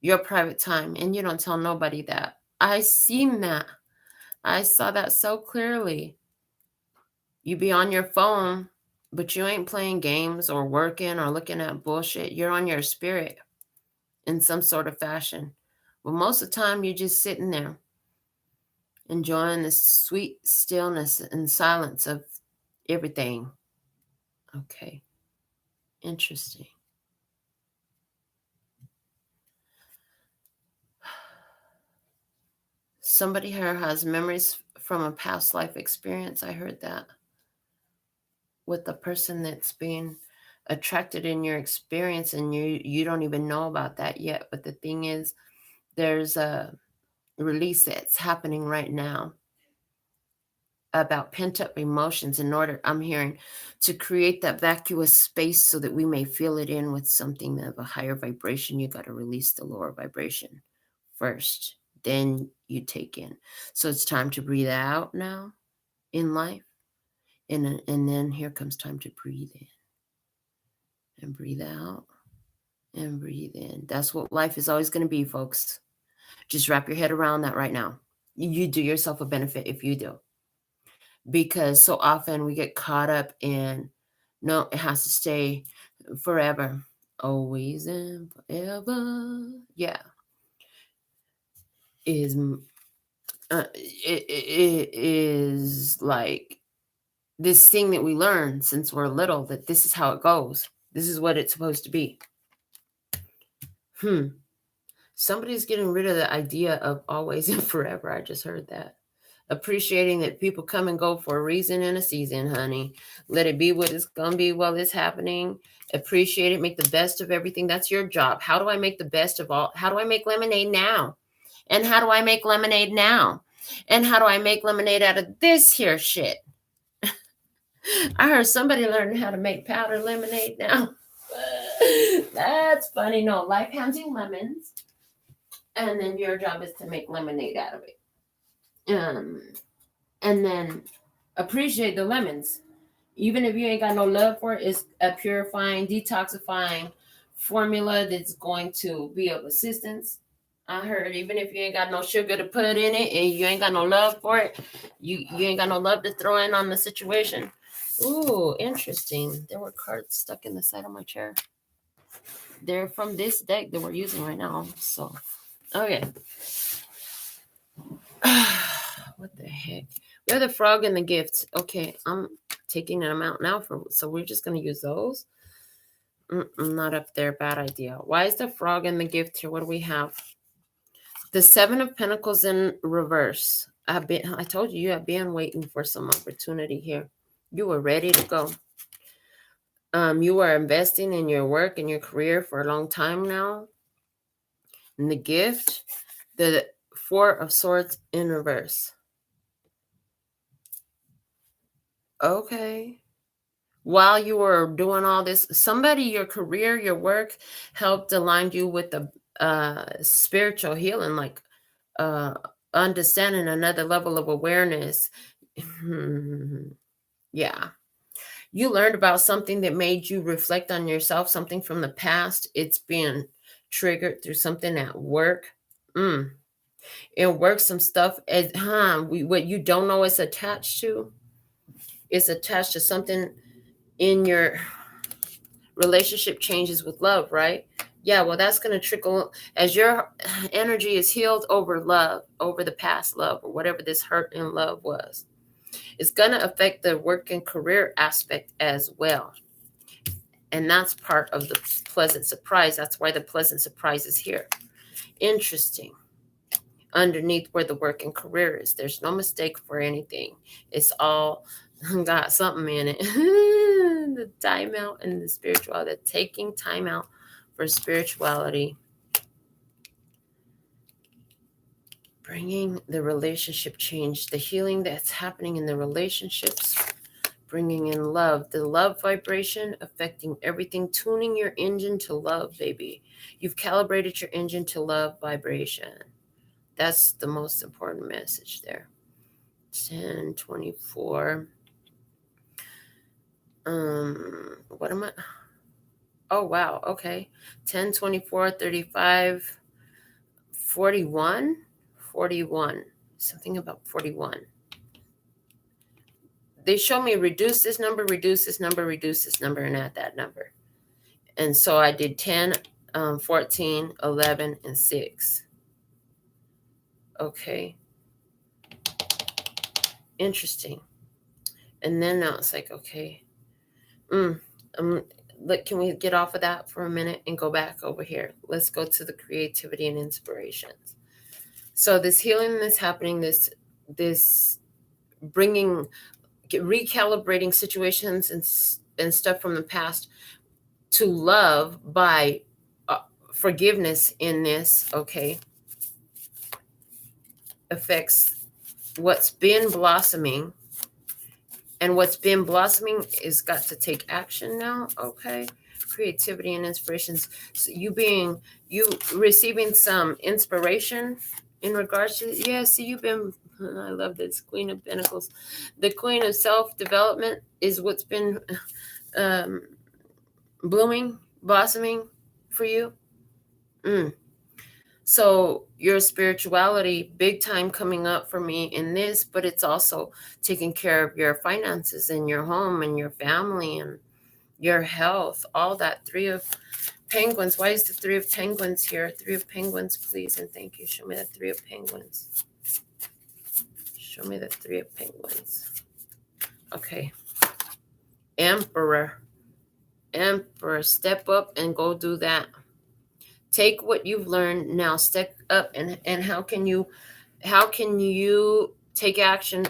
your private time. And you don't tell nobody that. I seen that. I saw that so clearly. You be on your phone, but you ain't playing games or working or looking at bullshit. You're on your spirit in some sort of fashion. But most of the time, you're just sitting there enjoying the sweet stillness and silence of everything. Okay. Interesting. Somebody here has memories from a past life experience. I heard that. With the person that's being attracted in your experience, and you don't even know about that yet. But the thing is, there's a release that's happening right now about pent-up emotions in order, I'm hearing, to create that vacuous space so that we may fill it in with something of a higher vibration. You got to release the lower vibration first, then you take in. So it's time to breathe out now in life. And then here comes time to breathe in and breathe out and breathe in. That's what life is always going to be, folks. Just wrap your head around that right now. You do yourself a benefit if you do. Because so often we get caught up in, no, it has to stay forever, always and forever. Yeah, it is like this thing that we learn since we're little, that this is how it goes. This is what it's supposed to be. Somebody's getting rid of the idea of always and forever. I just heard that. Appreciating that people come and go for a reason and a season, honey. Let it be what it's going to be while it's happening. Appreciate it. Make the best of everything. That's your job. How do I make the best of all? How do I make lemonade now? And how do I make lemonade now? And how do I make lemonade out of this here shit? I heard somebody learning how to make powdered lemonade now. That's funny. No, life hands you lemons. And then your job is to make lemonade out of it. And then appreciate the lemons. Even if you ain't got no love for it, it's a purifying, detoxifying formula that's going to be of assistance. I heard even if you ain't got no sugar to put in it and you ain't got no love for it, you ain't got no love to throw in on the situation. Ooh, interesting. There were cards stuck in the side of my chair. They're from this deck that we're using right now. So, okay. What the heck? We have the frog and the gift. Okay, I'm taking them out now. So we're just going to use those. Not up there. Bad idea. Why is the frog and the gift here? What do we have? The 7 of Pentacles in reverse. I told you have been waiting for some opportunity here. You were ready to go. You are investing in your work and your career for a long time now. And the gift, the 4 of Swords in reverse. Okay. While you were doing all this, somebody, your career, your work helped align you with the spiritual healing, like understanding another level of awareness. Yeah. You learned about something that made you reflect on yourself, something from the past. It's been triggered through something at work. It works some stuff as what you don't know it's attached to. It's attached to something in your relationship changes with love, right? Yeah, well, that's going to trickle as your energy is healed over love, over the past love, or whatever this hurt in love was. It's going to affect the work and career aspect as well. And that's part of the pleasant surprise. That's why the pleasant surprise is here. Interesting. Underneath where the work and career is, there's no mistake for anything. It's all got something in it. The time out and the spirituality, taking time out for spirituality, bringing the relationship change, the healing that's happening in the relationships, bringing in love, the love vibration affecting everything, tuning your engine to love, baby. You've calibrated your engine to love vibration. That's the most important message there. 1024. What am I? Oh, wow. Okay. 10, 24, 35, 41, 41. Something about 41. They show me reduce this number, reduce this number, reduce this number, and add that number. And so I did 10, 14, 11, and 6. Okay. Interesting. And then now it's like, okay. Look, can we get off of that for a minute and go back over here? Let's go to the creativity and inspirations. So this healing that's happening, this bringing, recalibrating situations and stuff from the past to love by forgiveness in this, okay, affects what's been blossoming. And what's been blossoming is got to take action now, okay? Creativity and inspirations. So you receiving some inspiration in regards to, I love this Queen of Pentacles. The Queen of Self-Development is what's been blooming, blossoming for you. So your spirituality, big time coming up for me in this, but it's also taking care of your finances and your home and your family and your health, all that. Three of Penguins. Why is the Three of Penguins here? Three of Penguins, please, and thank you. Show me the Three of Penguins. Show me the Three of Penguins. Okay. Emperor. Emperor, step up and go do that. Take what you've learned now, step up, and how can you take action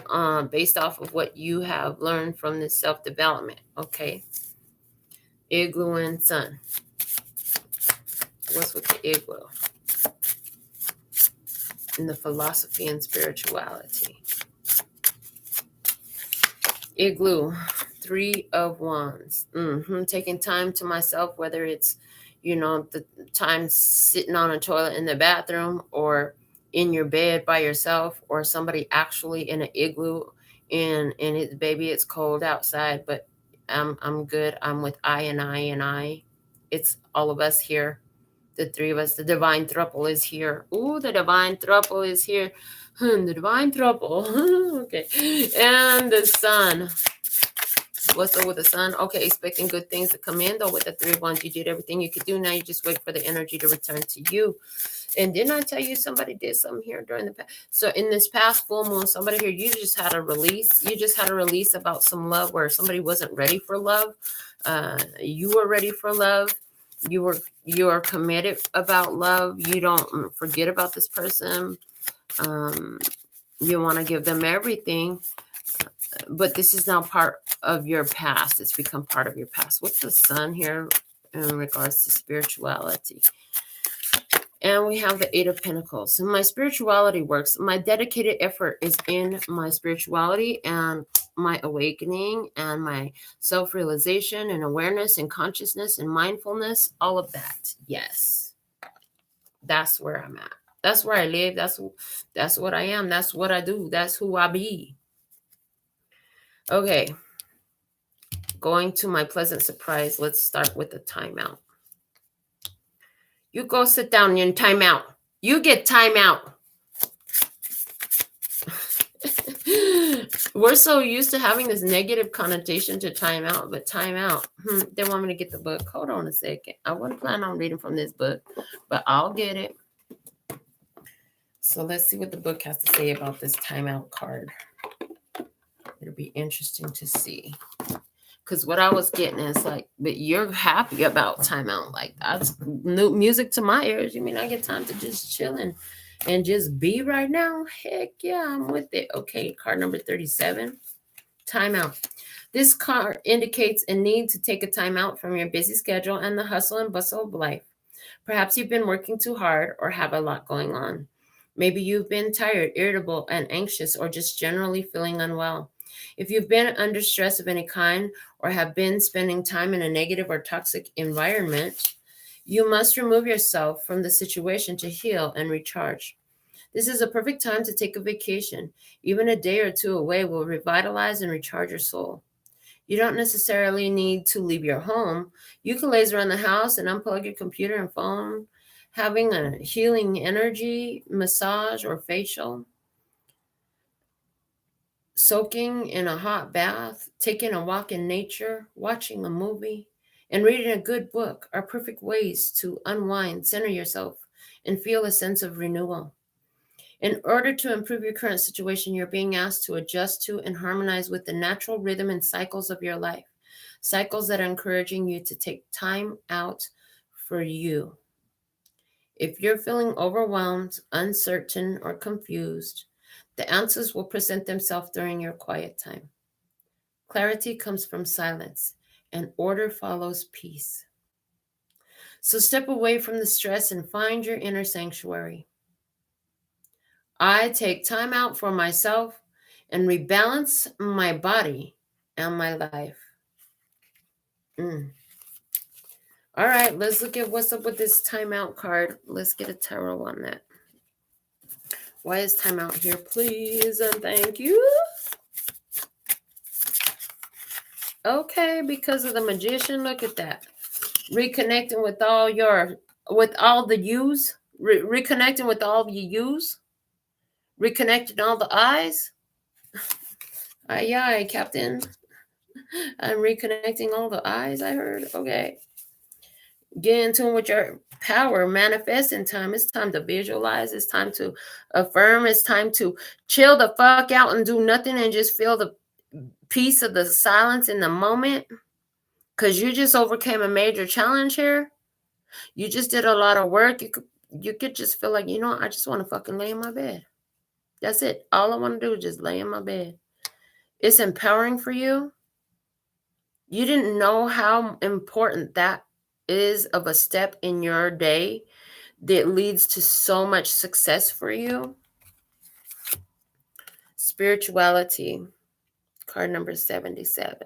based off of what you have learned from this self-development? Okay. Igloo and Sun. What's with the igloo? And the philosophy and spirituality. Igloo, Three of Wands. Taking time to myself, whether it's, the time sitting on a toilet in the bathroom or in your bed by yourself, or somebody actually in an igloo and it's, baby, it's cold outside, but I'm good. I'm with I. It's all of us here. The three of us. The divine throuple is here. Ooh, the divine throuple is here. The divine throuple. Okay. And the Sun. What's up with the Sun? Okay, expecting good things to come in, though. With the Three of Wands, you did everything you could do. Now you just wait for the energy to return to you. And didn't I tell you somebody did something here during the past? So in this past full moon, somebody here, you just had a release. You just had a release about some love where somebody wasn't ready for love. You were ready for love. You are committed about love. You don't forget about this person. You want to give them everything. But this is now part of your past. It's become part of your past. What's the Sun here in regards to spirituality? And we have the Eight of Pentacles. So my spirituality works. My dedicated effort is in my spirituality and my awakening and my self-realization and awareness and consciousness and mindfulness. All of that. Yes. That's where I'm at. That's where I live. That's what I am. That's what I do. That's who I be. Okay. Going to my pleasant surprise. Let's start with the timeout. You go sit down in timeout. You get timeout. We're so used to having this negative connotation to timeout, but timeout. They want me to get the book. Hold on a second. I wasn't planning on reading from this book, but I'll get it. So let's see what the book has to say about this timeout card. It'll be interesting to see. Because what I was getting is like, but you're happy about timeout. Like, that's new music to my ears. You mean I get time to just chill and just be right now? Heck yeah, I'm with it. Okay, card number 37. Timeout. This card indicates a need to take a time out from your busy schedule and the hustle and bustle of life. Perhaps you've been working too hard or have a lot going on. Maybe you've been tired, irritable, and anxious, or just generally feeling unwell. If you've been under stress of any kind or have been spending time in a negative or toxic environment, you must remove yourself from the situation to heal and recharge. This is a perfect time to take a vacation. Even a day or two away will revitalize and recharge your soul. You don't necessarily need to leave your home. You can laze around the house and unplug your computer and phone, having a healing energy, massage, or facial. Soaking in a hot bath, taking a walk in nature, watching a movie, and reading a good book are perfect ways to unwind, center yourself, and feel a sense of renewal. In order to improve your current situation, you're being asked to adjust to and harmonize with the natural rhythm and cycles of your life, cycles that are encouraging you to take time out for you. If you're feeling overwhelmed, uncertain, or confused, the answers will present themselves during your quiet time. Clarity comes from silence, and order follows peace. So step away from the stress and find your inner sanctuary. I take time out for myself and rebalance my body and my life. All right, let's look at what's up with this timeout card. Let's get a tarot on that. Why is timeout here, please? And thank you. Okay, because of the Magician. Look at that. Reconnecting with all the yous. Reconnecting with all your yous. Reconnecting all the eyes. Aye, aye, Captain. I'm reconnecting all the eyes I heard. Okay. Get in tune with your power. Manifest in time. It's time to visualize. It's time to affirm. It's time to chill the fuck out and do nothing and just feel the peace of the silence in the moment. Because you just overcame a major challenge here. You just did a lot of work. You could just feel like, I just want to fucking lay in my bed. That's it. All I want to do is just lay in my bed. It's empowering for you. You didn't know how important that is of a step in your day that leads to so much success for you. Spirituality, card number 77.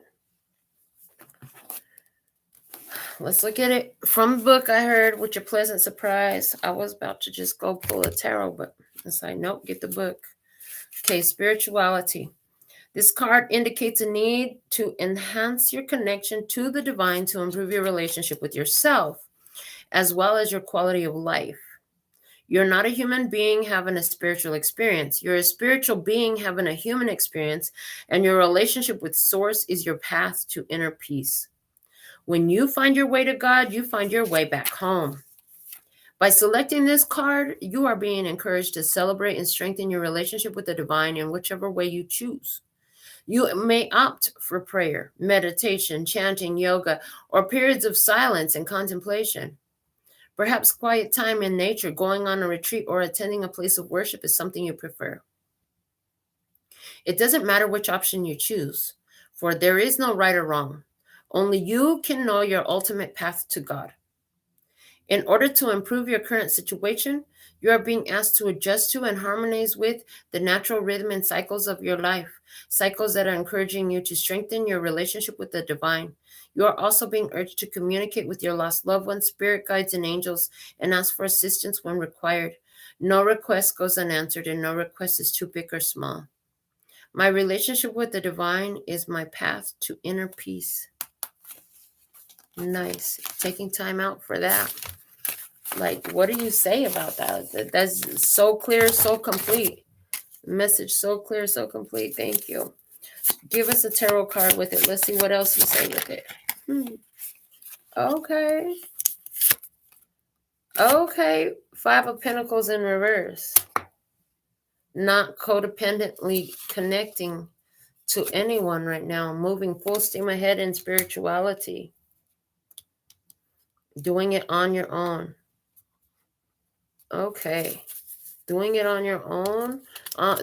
Let's look at it from the book. I heard, with your pleasant surprise. I was about to just go pull a tarot, but it's like, nope, get the book. Okay, spirituality. This card indicates a need to enhance your connection to the divine to improve your relationship with yourself, as well as your quality of life. You're not a human being having a spiritual experience. You're a spiritual being having a human experience, and your relationship with Source is your path to inner peace. When you find your way to God, you find your way back home. By selecting this card, you are being encouraged to celebrate and strengthen your relationship with the divine in whichever way you choose. You may opt for prayer, meditation, chanting, yoga, or periods of silence and contemplation. Perhaps quiet time in nature, going on a retreat, or attending a place of worship is something you prefer. It doesn't matter which option you choose, for there is no right or wrong. Only you can know your ultimate path to God. In order to improve your current situation, you are being asked to adjust to and harmonize with the natural rhythm and cycles of your life, cycles that are encouraging you to strengthen your relationship with the divine. You are also being urged to communicate with your lost loved ones, spirit guides, and angels, and ask for assistance when required. No request goes unanswered, and no request is too big or small. My relationship with the divine is my path to inner peace. Nice. Taking time out for that. Like, what do you say about that? That's so clear, so complete. Message so clear, so complete. Thank you. Give us a tarot card with it. Let's see what else you say with it. Okay. Okay. 5 of Pentacles in reverse. Not codependently connecting to anyone right now. Moving full steam ahead in spirituality. Doing it on your own. Okay. Doing it on your own.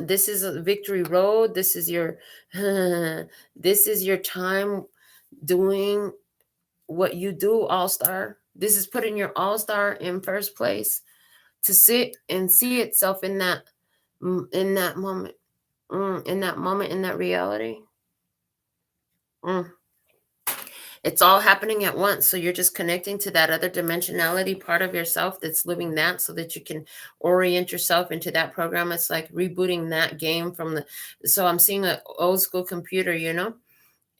This is a victory road. This is your this is your time doing what you do, all-star. This is putting your all-star in first place to sit and see itself in that moment, in that moment, in that reality. It's all happening at once. So you're just connecting to that other dimensionality part of yourself that's living that, so that you can orient yourself into that program. It's like rebooting that game from so I'm seeing an old school computer,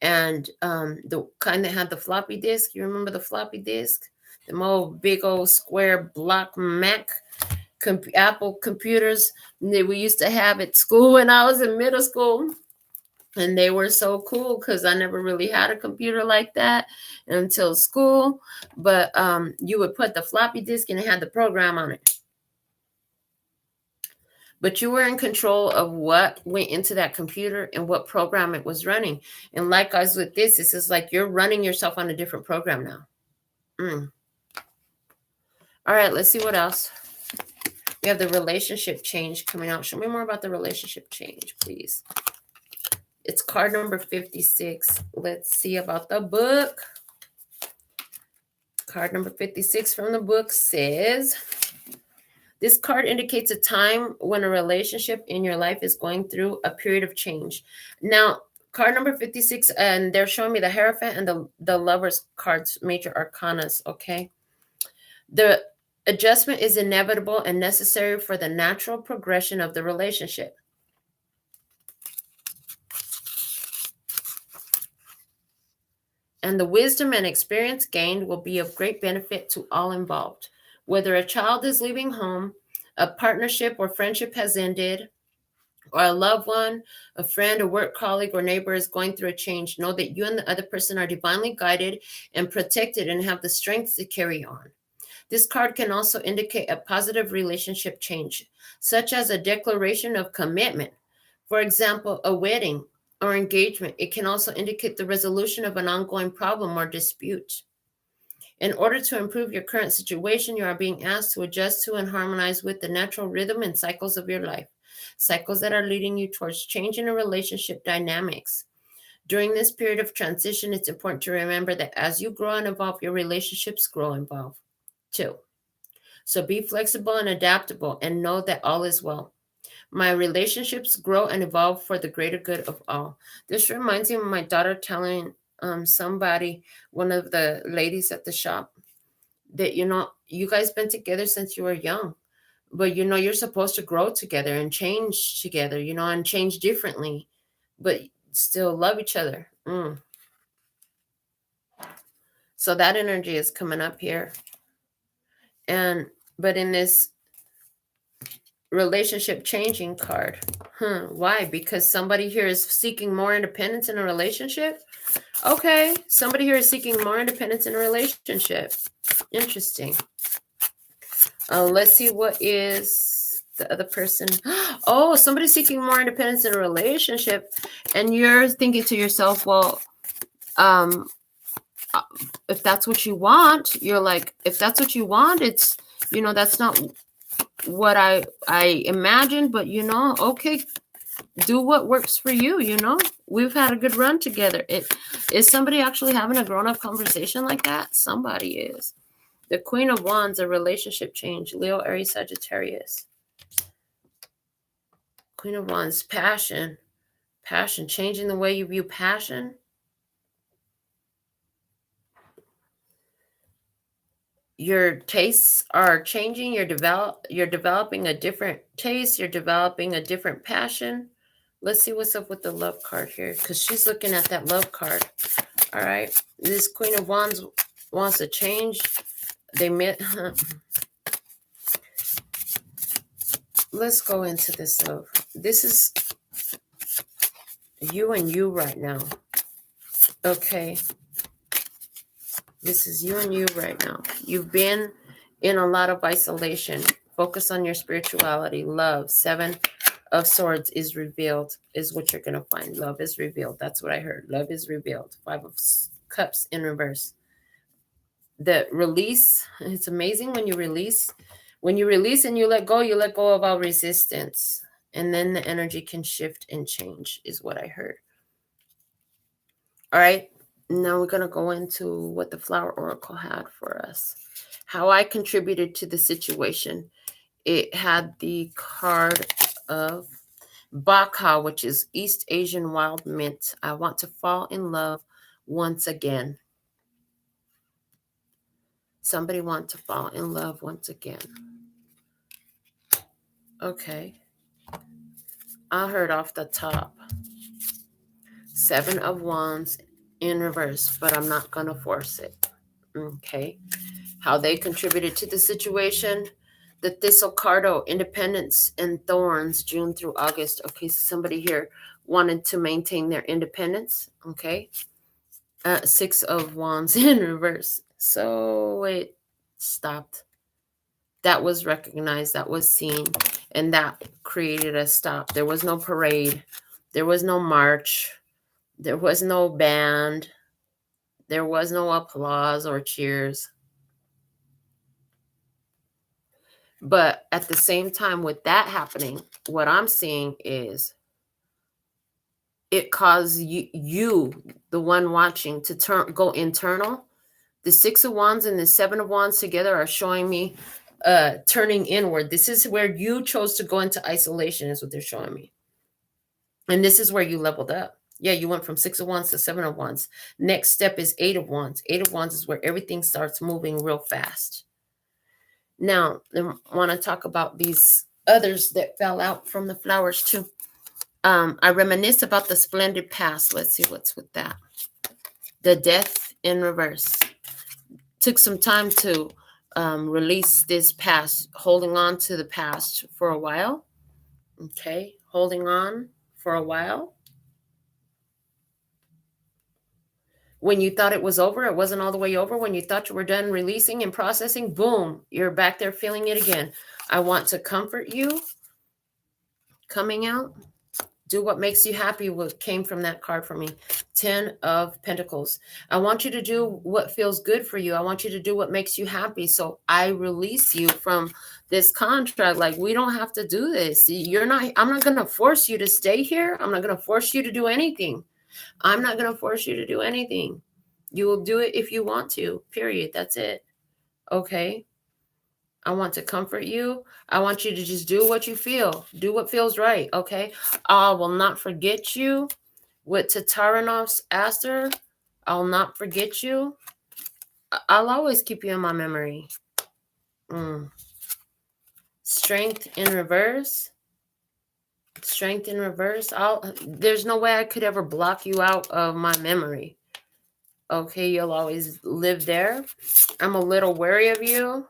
and the kind that had the floppy disk. You remember the floppy disk? The old big old square block Mac Apple computers that we used to have at school when I was in middle school. And they were so cool because I never really had a computer like that until school. But you would put the floppy disk and it had the program on it. But you were in control of what went into that computer and what program it was running. And likewise with this, it's just like you're running yourself on a different program now. All right, let's see what else. We have the relationship change coming out. Show me more about the relationship change, please. It's card number 56. Let's see about the book. Card number 56 from the book says, this card indicates a time when a relationship in your life is going through a period of change. Now, card number 56, and they're showing me the Hierophant and the Lover's cards, major arcanas, okay? The adjustment is inevitable and necessary for the natural progression of the relationship. And the wisdom and experience gained will be of great benefit to all involved. Whether a child is leaving home, a partnership or friendship has ended, or a loved one, a friend, a work colleague, or neighbor is going through a change, know that you and the other person are divinely guided and protected and have the strength to carry on. This card can also indicate a positive relationship change, such as a declaration of commitment. For example, a wedding or engagement. It can also indicate the resolution of an ongoing problem or dispute. In order to improve your current situation, you are being asked to adjust to and harmonize with the natural rhythm and cycles of your life, cycles that are leading you towards change in a relationship dynamics. During this period of transition, it's important to remember that as you grow and evolve, your relationships grow and evolve too. So be flexible and adaptable and know that all is well. My relationships grow and evolve for the greater good of all. This reminds me of my daughter telling somebody, one of the ladies at the shop, that, you guys been together since you were young, but, you're supposed to grow together and change together, and change differently, but still love each other. So that energy is coming up here. But in this relationship changing card, why? Because somebody here is seeking more independence in a relationship. Okay, somebody here is seeking more independence in a relationship. Interesting. Let's see, what is the other person? Oh, somebody's seeking more independence in a relationship, and you're thinking to yourself, well, if that's what you want, you're like, if that's what you want, it's, that's not what I imagined, but okay, do what works for you. We've had a good run together. Is somebody actually having a grown-up conversation like that? Somebody is. The Queen of Wands, a relationship change. Leo, Aries, Sagittarius. Queen of Wands, passion, changing the way you view passion. Your tastes are changing. You're developing a different taste. You're developing a different passion. Let's see what's up with the love card here, because she's looking at that love card. All right. This Queen of Wands wants to change. They met. Let's go into this love. This is you and you right now. Okay. This is you and you right now. You've been in a lot of isolation. Focus on your spirituality. Love. 7 of Swords is revealed, is what you're going to find. Love is revealed. That's what I heard. Love is revealed. 5 of Cups in reverse. The release. It's amazing when you release. When you release and you let go of all resistance. And then the energy can shift and change, is what I heard. All right. Now we're going to go into what the Flower Oracle had for us. How I contributed to the situation. It had the card of Baka, which is East Asian wild mint. I want to fall in love once again. Somebody want to fall in love once again. Okay. I heard off the top 7 of Wands in reverse, but I'm not going to force it. Okay. How they contributed to the situation. The Thistle Cardo, Independence and Thorns, June through August. Okay, so somebody here wanted to maintain their independence. Okay. 6 of Wands in reverse. So it stopped. That was recognized. That was seen. And that created a stop. There was no parade. There was no march. There was no band. There was no applause or cheers. But at the same time, with that happening, what I'm seeing is it caused you, the one watching, to go internal. The 6 of Wands and the 7 of Wands together are showing me turning inward. This is where you chose to go into isolation, is what they're showing me. And this is where you leveled up. Yeah, you went from 6 of Wands to 7 of Wands. Next step is 8 of Wands. 8 of Wands is where everything starts moving real fast. Now, I want to talk about these others that fell out from the flowers too. I reminisce about the splendid past. Let's see what's with that. The Death in reverse. Took some time to release this past, holding on to the past for a while. Okay. holding on for a while. When you thought it was over, it wasn't all the way over. When you thought you were done releasing and processing, boom, you're back there feeling it again. I want to comfort you. Coming out. Do what makes you happy. What came from that card for me. 10 of Pentacles. I want you to do what feels good for you. I want you to do what makes you happy. So I release you from this contract. Like, we don't have to do this. I'm not going to force you to stay here. I'm not going to force you to do anything. I'm not going to force you to do anything. You will do it if you want to, period. That's it. Okay. I want to comfort you. I want you to just do what you feel. Do what feels right, okay? I will not forget you. With Tataronov's Aster, I'll not forget you. I'll always keep you in my memory. Strength in reverse. Strength in reverse. There's no way I could ever block you out of my memory. Okay, you'll always live there. I'm a little wary of you.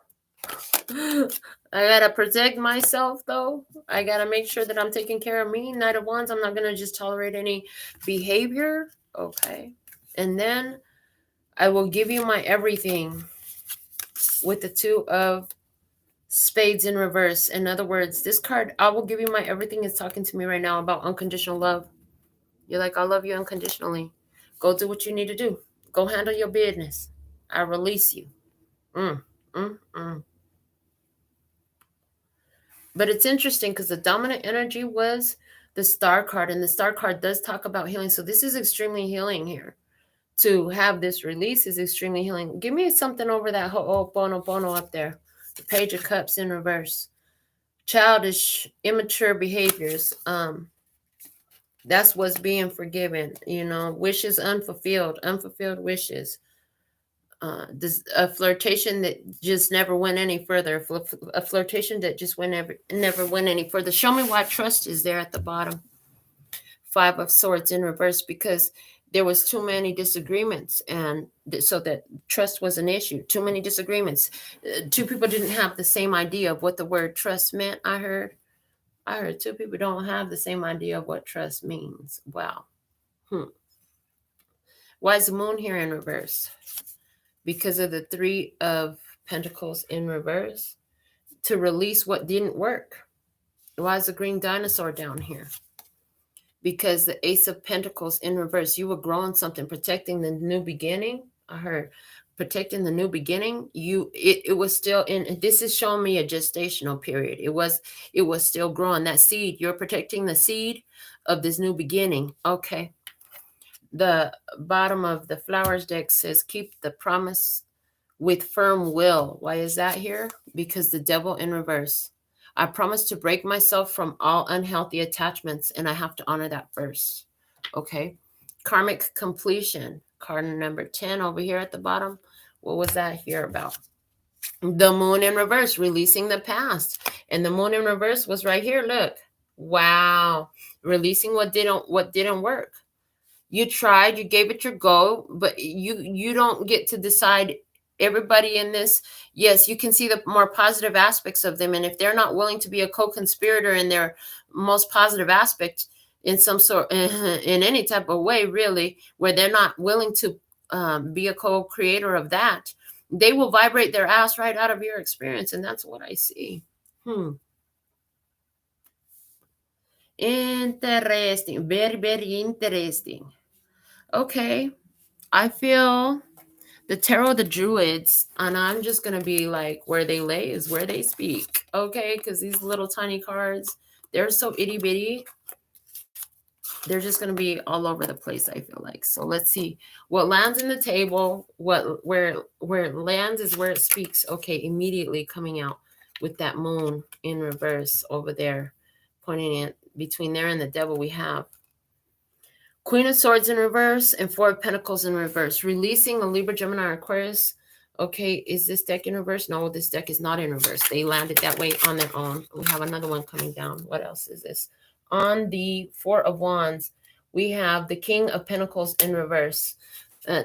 I gotta protect myself, though. I gotta make sure that I'm taking care of me. Knight of Wands, I'm not gonna just tolerate any behavior. Okay. And then I will give you my everything with the 2 of Spades in reverse. In other words, this card, I will give you my everything, is talking to me right now about unconditional love. You're like, I love you unconditionally. Go do what you need to do. Go handle your business. I release you. But it's interesting because the dominant energy was the Star card, and the Star card does talk about healing. So this is extremely healing here. To have this release is extremely healing. Give me something over that Ho'oponopono up there. The Page of Cups in reverse. Childish, immature behaviors. That's what's being forgiven. Wishes unfulfilled wishes. A flirtation that just never went any further. A flirtation that just never went any further. Show me why trust is there at the bottom. 5 of Swords in reverse, because there was too many disagreements, and so that trust was an issue. Too many disagreements. 2 people didn't have the same idea of what the word trust meant. I heard 2 people don't have the same idea of what trust means. Wow. Why is the Moon here in reverse? Because of the 3 of Pentacles in reverse. To release what didn't work. Why is the Green Dinosaur down here? Because the Ace of Pentacles in reverse. You were growing something, protecting the new beginning. I heard protecting the new beginning. It was still in. This is showing me a gestational period. It was still growing. That seed, you're protecting the seed of this new beginning. Okay. The bottom of the Flowers deck says, keep the promise with firm will. Why is that here? Because the Devil in reverse. I promise to break myself from all unhealthy attachments, and I have to honor that first. Okay. Karmic completion. Card number 10 over here at the bottom. What was that here about? The Moon in reverse, releasing the past. And the Moon in reverse was right here. Look. Wow. Releasing what didn't work. You tried, you gave it your go, but you don't get to decide. Everybody in this, yes, you can see the more positive aspects of them. And if they're not willing to be a co-conspirator in their most positive aspect in some sort, in any type of way, really, where they're not willing to be a co-creator of that, they will vibrate their ass right out of your experience. And that's what I see. Interesting. Very, very interesting. Okay. I feel the Tarot of the Druids, and I'm just going to be like, where they lay is where they speak. Okay. Because these little tiny cards, they're so itty bitty. They're just going to be all over the place, I feel like. So let's see what lands in the table. Where it lands is where it speaks. Okay. Immediately coming out with that Moon in reverse over there, pointing it between there and the Devil. We have Queen of Swords in reverse and 4 of Pentacles in reverse. Releasing a Libra, Gemini, or Aquarius. Okay, is this deck in reverse? No, this deck is not in reverse. They landed that way on their own. We have another one coming down. What else is this? On the 4 of Wands, we have the King of Pentacles in reverse.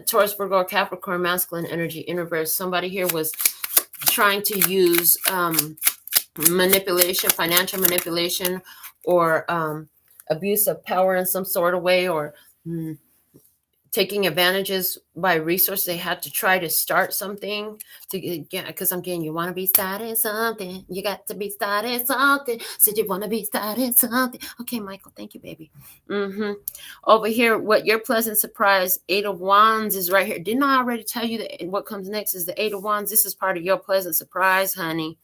Taurus, Virgo, Capricorn, masculine energy in reverse. Somebody here was trying to use manipulation, financial manipulation, or abuse of power in some sort of way, or taking advantages by resources. They had to try to start something to get, because I'm getting, you want to be starting something, you got to be starting something, said you want to be starting something. Okay, Michael, thank you, baby. Over here, what your pleasant surprise, 8 of Wands is right here. Didn't I already tell you that what comes next is the 8 of Wands? This is part of your pleasant surprise, honey.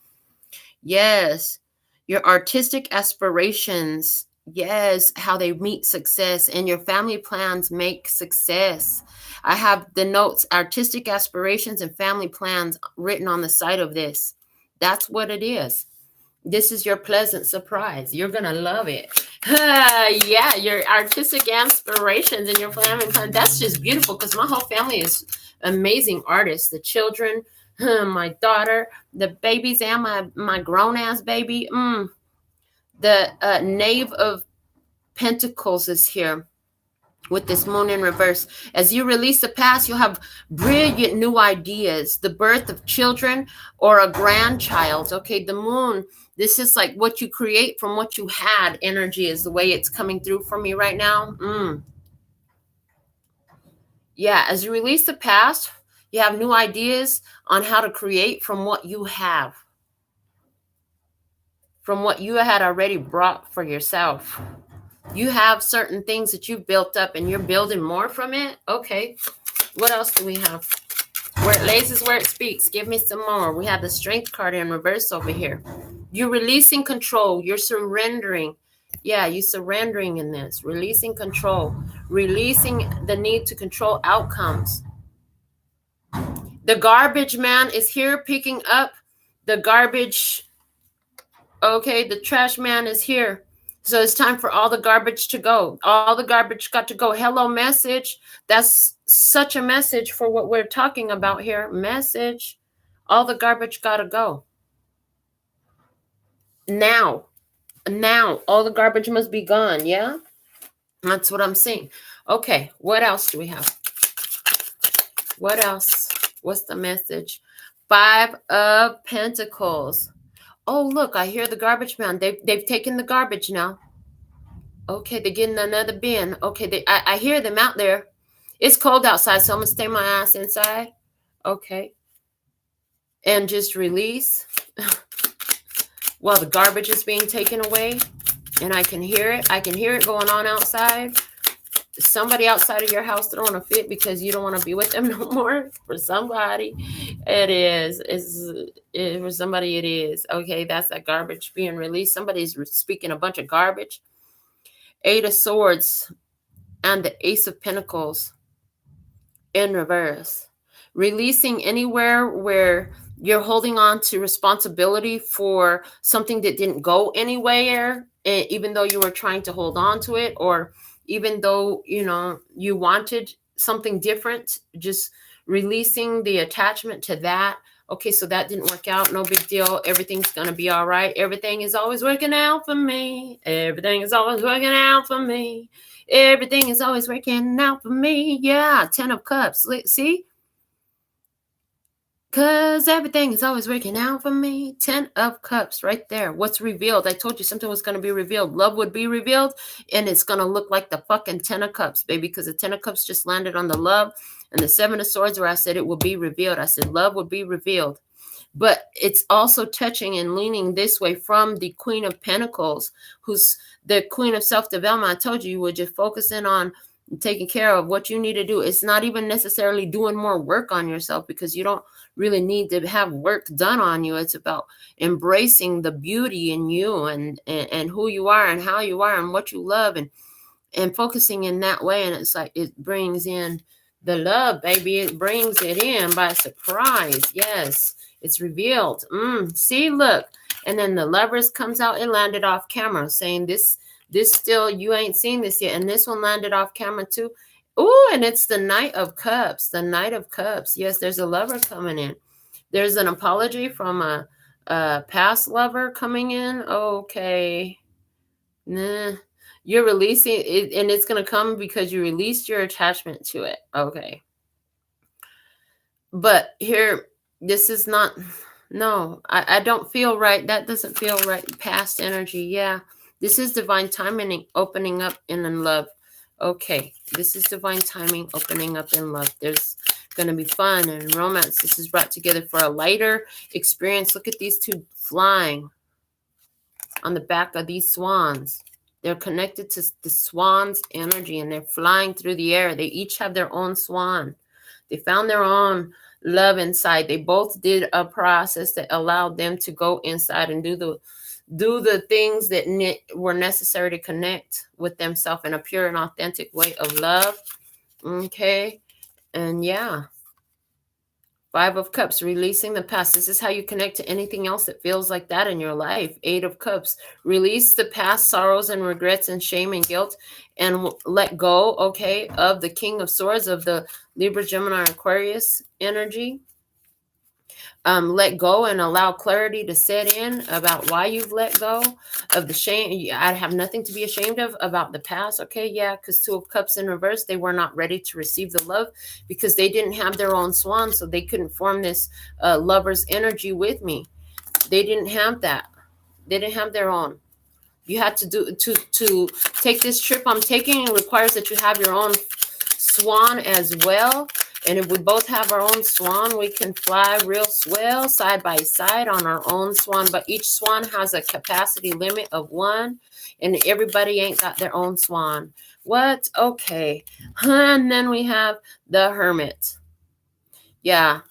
Yes, your artistic aspirations. Yes, how they meet success, and your family plans make success. I have the notes, artistic aspirations and family plans, written on the side of this. That's what it is. This is your pleasant surprise. You're going to love it. Yeah, your artistic aspirations and your family plan. That's just beautiful, because my whole family is amazing artists. The children, my daughter, the babies, and my grown-ass baby. The Knave of Pentacles is here with this moon in reverse. As you release the past, you'll have brilliant new ideas, the birth of children or a grandchild. Okay, the moon, this is like what you create from what you had. Energy is the way it's coming through for me right now. Yeah, as you release the past, you have new ideas on how to create from what you have, from what you had already brought for yourself. You have certain things that you've built up and you're building more from it. Okay, what else do we have? Where it lays is where it speaks. Give me some more. We have the Strength card in reverse over here. You're releasing control. You're surrendering. Yeah, you're surrendering in this. Releasing control. Releasing the need to control outcomes. The garbage man is here picking up the garbage. Okay, the trash man is here. So it's time for all the garbage to go. All the garbage got to go. Hello, message. That's such a message for what we're talking about here. Message. All the garbage got to go. Now. All the garbage must be gone. Yeah? That's what I'm seeing. Okay, what else do we have? What else? What's the message? 5 of Pentacles. Oh, look, I hear the garbage man. They've taken the garbage now. Okay, they're getting another bin. Okay, I hear them out there. It's cold outside, so I'm going to stay my ass inside. Okay. And just release while the garbage is being taken away. And I can hear it. I can hear it going on outside. Somebody outside of your house throwing a fit because you don't want to be with them no more. For somebody, it is. For somebody, it is. Okay, that's that garbage being released. Somebody's speaking a bunch of garbage. 8 of Swords and the Ace of Pentacles in reverse. Releasing anywhere where you're holding on to responsibility for something that didn't go anywhere, even though you were trying to hold on to it, or even though, you wanted something different, just releasing the attachment to that. Okay, so that didn't work out. No big deal. Everything's going to be all right. Everything is always working out for me. Everything is always working out for me. Everything is always working out for me. Yeah, 10 of Cups. See? Because everything is always working out for me. 10 of Cups right there. What's revealed? I told you something was going to be revealed. Love would be revealed, and it's going to look like the fucking 10 of Cups, baby, because the 10 of Cups just landed on the love, and the 7 of Swords where I said it will be revealed. I said love would be revealed. But it's also touching and leaning this way from the Queen of Pentacles, who's the Queen of Self-Development. I told you would just focus in on taking care of what you need to do. It's not even necessarily doing more work on yourself, because you don't really need to have work done on you. It's about embracing the beauty in you and who you are and how you are and what you love, and focusing in that way. And it's like it brings in the love, baby. It brings it in by surprise. Yes, it's revealed. See, look. And then the Lovers comes out. It landed off camera, saying this still, you ain't seen this yet. And this one landed off camera too. Oh, and it's the Knight of Cups. The Knight of Cups. Yes, there's a lover coming in. There's an apology from a past lover coming in. Okay. Nah. You're releasing it, and it's going to come because you released your attachment to it. Okay. But here, this is not, no, I don't feel right. That doesn't feel right. Past energy. Yeah. This is divine timing opening up in love. Okay, this is divine timing opening up in love. There's going to be fun and romance. This is brought together for a lighter experience. Look at these two flying on the back of these swans. They're connected to the swan's energy and they're flying through the air. They each have their own swan. They found their own love inside. They both did a process that allowed them to go inside and do the things that were necessary to connect with themselves in a pure and authentic way of love. Okay. And yeah. 5 of Cups, releasing the past. This is how you connect to anything else that feels like that in your life. 8 of Cups, release the past sorrows and regrets and shame and guilt and let go, okay, of the King of Swords, of the Libra, Gemini, Aquarius energy. Let go and allow clarity to set in about why you've let go of the shame. I have nothing to be ashamed of about the past. Okay, yeah, because 2 of Cups in reverse, they were not ready to receive the love because they didn't have their own swan, so they couldn't form this lover's energy with me. They didn't have that. They didn't have their own. You had to take this trip I'm taking. It requires that you have your own swan as well. And if we both have our own swan, we can fly real swell side by side on our own swan. But each swan has a capacity limit of 1. And everybody ain't got their own swan. What? Okay. And then we have the Hermit. Yeah.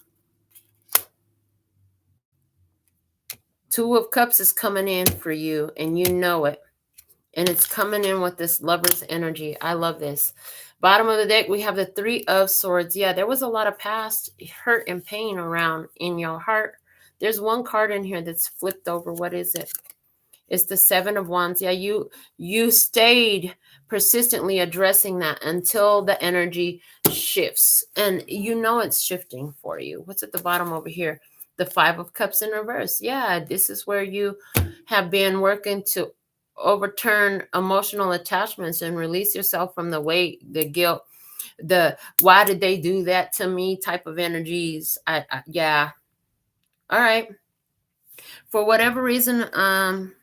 2 of Cups is coming in for you. And you know it. And it's coming in with this lover's energy. I love this. Bottom of the deck, we have the 3 of Swords. Yeah, there was a lot of past hurt and pain around in your heart. There's one card in here that's flipped over. What is it? It's the 7 of Wands. Yeah, you stayed persistently addressing that until the energy shifts. And you know it's shifting for you. What's at the bottom over here? The 5 of Cups in reverse. Yeah, this is where you have been working to overturn emotional attachments and release yourself from the weight, the guilt, the why did they do that to me type of energies. Yeah. All right. For whatever reason, I'm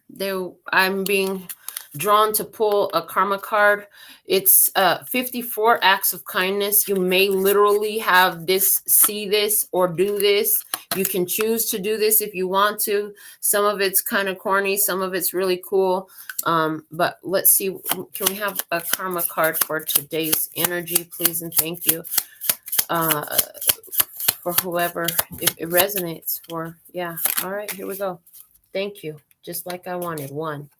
being drawn to pull a karma card. It's 54 acts of kindness. You may literally have this, see this, or do this. You can choose to do this if you want to. Some of it's kind of corny. Some of it's really cool. But let's see. Can we have a karma card for today's energy, please? And thank you for whoever it resonates for. Yeah. All right, here we go. Thank you. Just like I wanted. 1.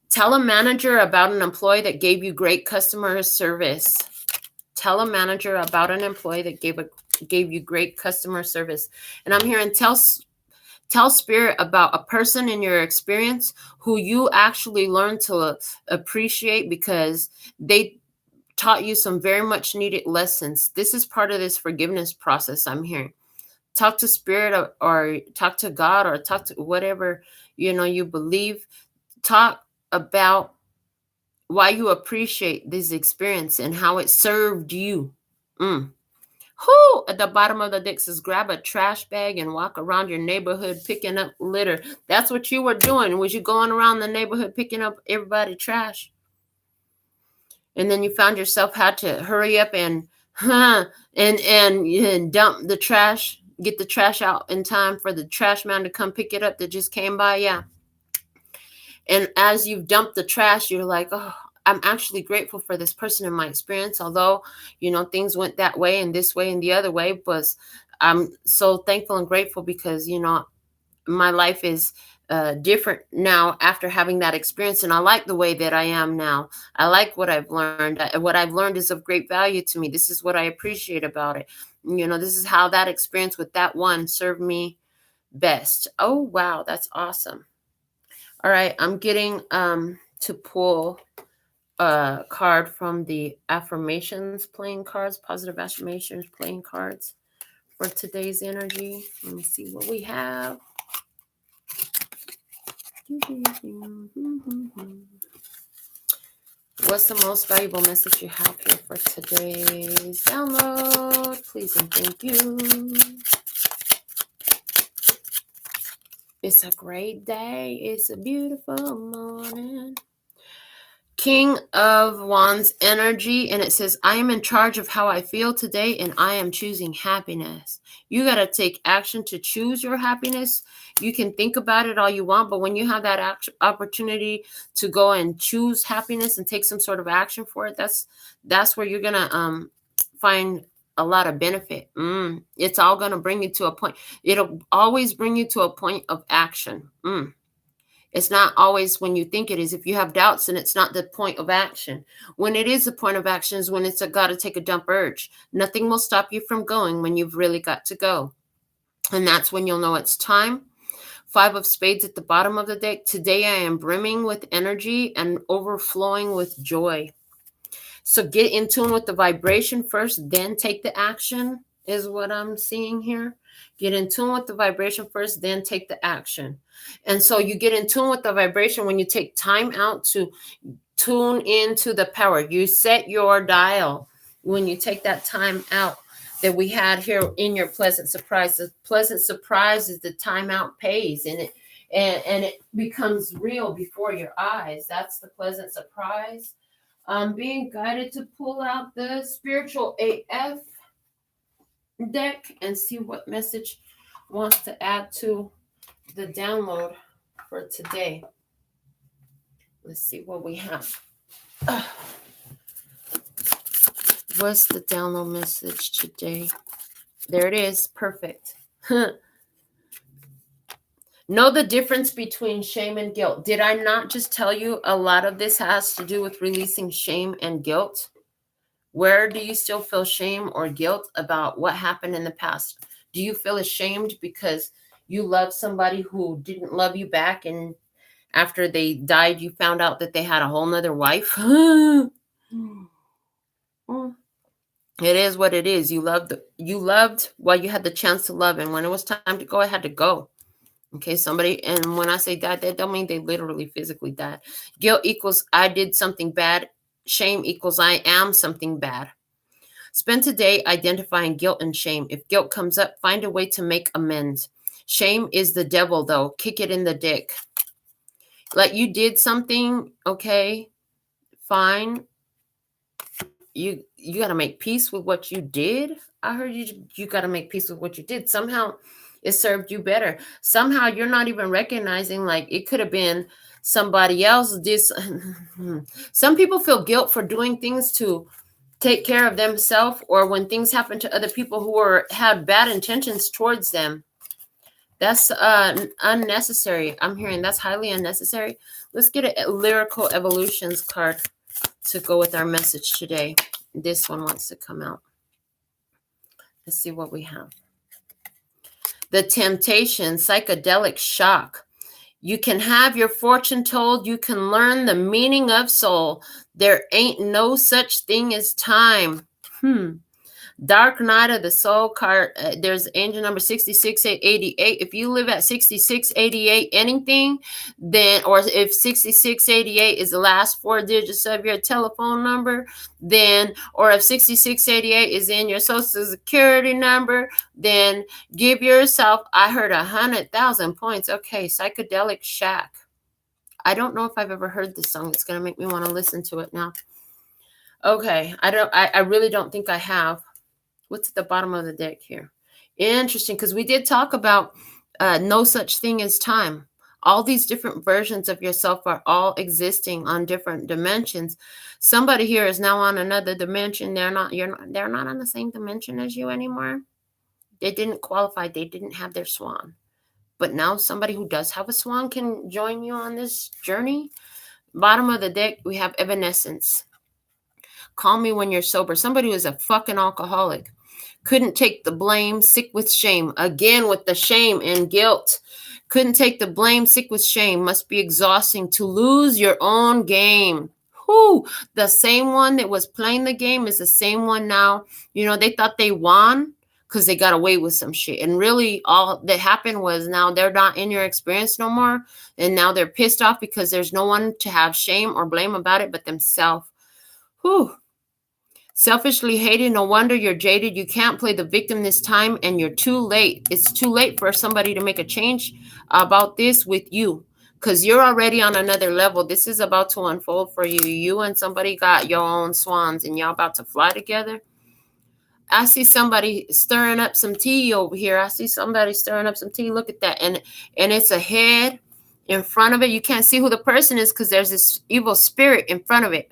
Tell a manager about an employee that gave you great customer service. Tell a manager about an employee that gave you great customer service. And I'm hearing tell spirit about a person in your experience who you actually learned to appreciate because they taught you some very much needed lessons. This is part of this forgiveness process I'm hearing. Talk to spirit or talk to God or talk to whatever, you believe. Talk about why you appreciate this experience and how it served you. Who at the bottom of the deck says grab a trash bag and walk around your neighborhood picking up litter. That's what you were doing. Was you going around the neighborhood picking up everybody's trash? And then you found yourself had to hurry up and dump the trash, get the trash out in time for the trash man to come pick it up that just came by. Yeah. And as you've dumped the trash, you're like, oh, I'm actually grateful for this person in my experience. Although, things went that way and this way and the other way, but I'm so thankful and grateful because, my life is different now after having that experience. And I like the way that I am now. I like what I've learned. What I've learned is of great value to me. This is what I appreciate about it. This is how that experience with that one served me best. Oh, wow. That's awesome. All right, I'm getting to pull a card from the affirmations playing cards, positive affirmations playing cards for today's energy. Let me see what we have. What's the most valuable message you have here for today's download? Please and thank you. It's a great day. It's a beautiful morning. King of Wands energy, and it says, I am in charge of how I feel today, and I am choosing happiness. You got to take action to choose your happiness. You can think about it all you want, but when you have that opportunity to go and choose happiness and take some sort of action for it, that's where you're going to find a lot of benefit. It's all going to bring you to a point. It'll always bring you to a point of action. It's not always when you think it is. If you have doubts, then it's not the point of action. When it is the point of action is when it's a got to take a dump urge. Nothing will stop you from going when you've really got to go. And that's when you'll know it's time. 5 of Spades at the bottom of the deck. Today I am brimming with energy and overflowing with joy. So get in tune with the vibration first, then take the action is what I'm seeing here. Get in tune with the vibration first, then take the action. And so you get in tune with the vibration when you take time out to tune into the power. You set your dial when you take that time out that we had here in your pleasant surprise. The pleasant surprise is the time out pays, and it becomes real before your eyes. That's the pleasant surprise. I'm being guided to pull out the spiritual AF deck and see what message wants to add to the download for today. Let's see what we have. What's the download message today? There it is. Perfect. Know the difference between shame and guilt. Did I not just tell you a lot of this has to do with releasing shame and guilt? Where do you still feel shame or guilt about what happened in the past? Do you feel ashamed because you loved somebody who didn't love you back, and after they died, you found out that they had a whole nother wife? It is what it is. You loved while you had the chance to love, and when it was time to go, it had to go. Okay, somebody, and when I say died, that don't mean they literally physically died. Guilt equals I did something bad. Shame equals I am something bad. Spend today identifying guilt and shame. If guilt comes up, find a way to make amends. Shame is the devil, though. Kick it in the dick. Like, you did something, okay, fine. You got to make peace with what you did. I heard you got to make peace with what you did. Somehow it served you better. Somehow you're not even recognizing, like, it could have been somebody else. Some people feel guilt for doing things to take care of themselves, or when things happen to other people who had bad intentions towards them. That's unnecessary. I'm hearing that's highly unnecessary. Let's get a lyrical evolutions card to go with our message today. This one wants to come out. Let's see what we have. The Temptation, psychedelic shock. You can have your fortune told. You can learn the meaning of soul. There ain't no such thing as time. Dark Night of the Soul card. There's angel number 6688. If you live at 6688 anything, then, or if 6688 is the last 4 digits of your telephone number, then, or if 6688 is in your social security number, then give yourself, I heard 100,000 points. Okay, Psychedelic Shack. I don't know if I've ever heard this song. It's going to make me want to listen to it now. Okay, I really don't think I have. What's at the bottom of the deck here? Interesting, because we did talk about no such thing as time. All these different versions of yourself are all existing on different dimensions. Somebody here is now on another dimension. They're not on the same dimension as you anymore. They didn't qualify. They didn't have their swan. But now somebody who does have a swan can join you on this journey. Bottom of the deck, we have Evanescence. Call me when you're sober. Somebody who is a fucking alcoholic. Couldn't take the blame, sick with shame. Again, with the shame and guilt. Couldn't take the blame, sick with shame. Must be exhausting to lose your own game. Whoo! The same one that was playing the game is the same one now. You know, they thought they won because they got away with some shit. And really all that happened was now they're not in your experience no more. And now they're pissed off because there's no one to have shame or blame about it but themselves. Whew. Selfishly hated, no wonder you're jaded. You can't play the victim this time, and you're too late. It's too late for somebody to make a change about this with you, because you're already on another level. This is about to unfold for you. You and somebody got your own swans, and y'all about to fly together. I see somebody stirring up some tea over here. I see somebody stirring up some tea. Look at that. And it's a head in front of it. You can't see who the person is because there's this evil spirit in front of it.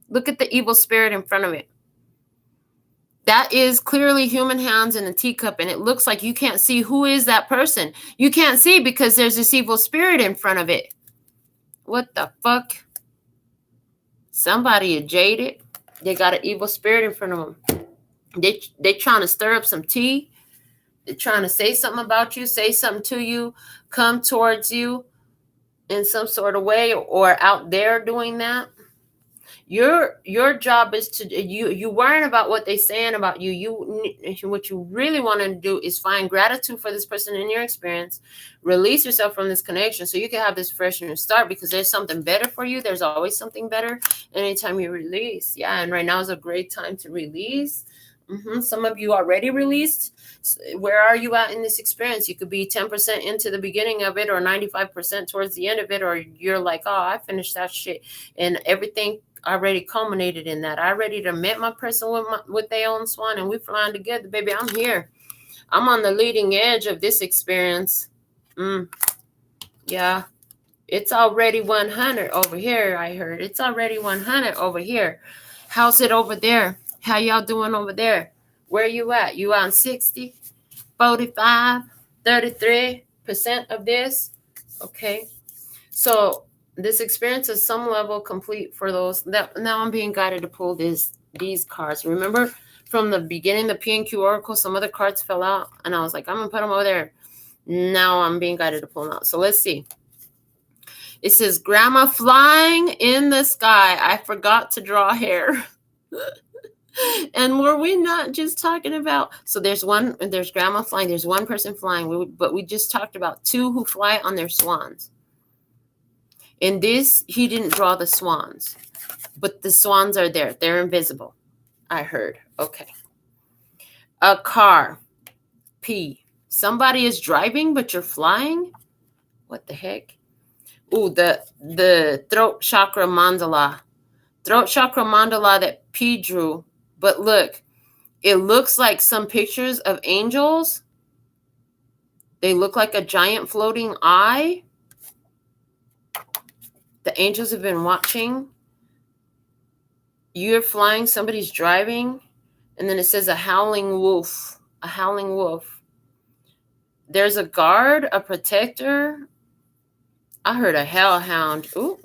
Look at the evil spirit in front of it. That is clearly human hands in a teacup, and it looks like you can't see who is that person. You can't see because there's this evil spirit in front of it. What the fuck? Somebody is jaded. They got an evil spirit in front of them. They trying to stir up some tea. They're trying to say something about you, say something to you, come towards you in some sort of way, or out there doing that. Your job is to you worrying about what they're saying about you. What you really want to do is find gratitude for this person in your experience, release yourself from this connection so you can have this fresh new start, because there's something better for you. There's always something better anytime you release. Yeah, and right now is a great time to release. Some of you already released. Where are you at in this experience? You could be 10% into the beginning of it, or 95% towards the end of it, or you're like, oh, I finished that shit and everything already culminated in that. I ready to meet my person with their own swan, and we flying together, baby. I'm here. I'm on the leading edge of this experience. Yeah, it's already 100 over here. I heard it's already 100 over here. How's it over there? How y'all doing over there? Where you at? You on 60, 45, 33% of this? Okay. So this experience is some level complete for those that now I'm being guided to pull these cards. Remember from the beginning, the P&Q Oracle, some other cards fell out, and I was like, I'm gonna put them over there. Now I'm being guided to pull them out. So let's see. It says, Grandma flying in the sky. I forgot to draw hair. And were we not just talking about, so there's Grandma flying, there's one person flying, but we just talked about two who fly on their swans. In this, he didn't draw the swans, but the swans are there. They're invisible. I heard. Okay. A car. P. Somebody is driving, but you're flying? What the heck? Ooh, the throat chakra mandala. Throat chakra mandala that P drew. But look, it looks like some pictures of angels. They look like a giant floating eye. The angels have been watching. You're flying, somebody's driving. And then it says a howling wolf. A howling wolf. There's a guard, a protector. I heard a hellhound. Ooh.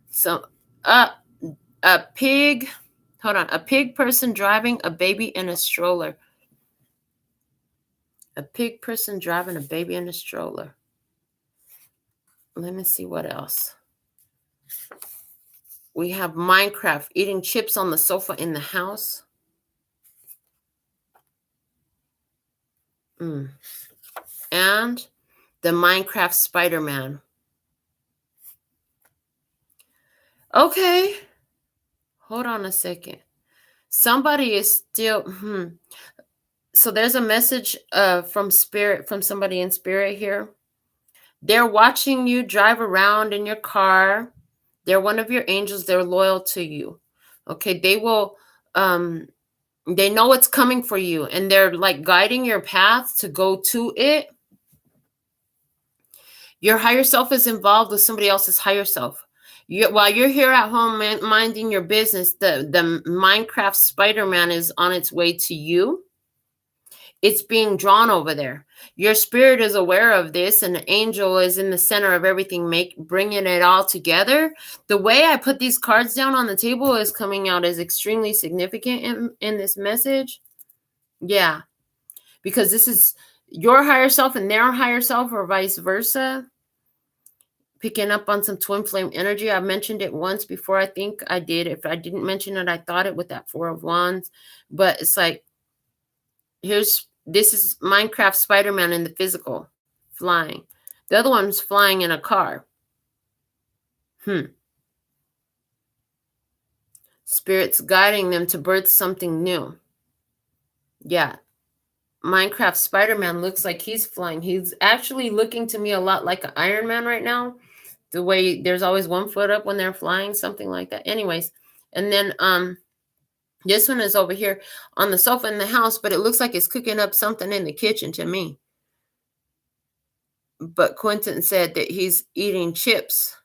So, a pig. Hold on. A pig person driving a baby in a stroller. A pig person driving a baby in a stroller. Let me see what else. We have Minecraft, eating chips on the sofa in the house. And the Minecraft Spider-Man. Okay. Hold on a second. Somebody is still... So there's a message from spirit, from somebody in spirit here. They're watching you drive around in your car. They're one of your angels. They're loyal to you. Okay. They will... they know what's coming for you, and they're like guiding your path to go to it. Your higher self is involved with somebody else's higher self. While you're here at home minding your business, the Minecraft Spider-Man is on its way to you. It's being drawn over there. Your spirit is aware of this, and the angel is in the center of everything, bringing it all together. The way I put these cards down on the table is coming out as extremely significant in this message. Yeah, because this is your higher self and their higher self, or vice versa. Picking up on some twin flame energy. I mentioned it once before. I think I did. If I didn't mention it, I thought it with that Four of Wands. But it's like, this is Minecraft Spider-Man in the physical, flying. The other one's flying in a car. Spirits guiding them to birth something new. Yeah. Minecraft Spider-Man looks like he's flying. He's actually looking to me a lot like an Iron Man right now. The way there's always one foot up when they're flying, something like that. Anyways, and then this one is over here on the sofa in the house, but it looks like it's cooking up something in the kitchen to me. But Quentin said that he's eating chips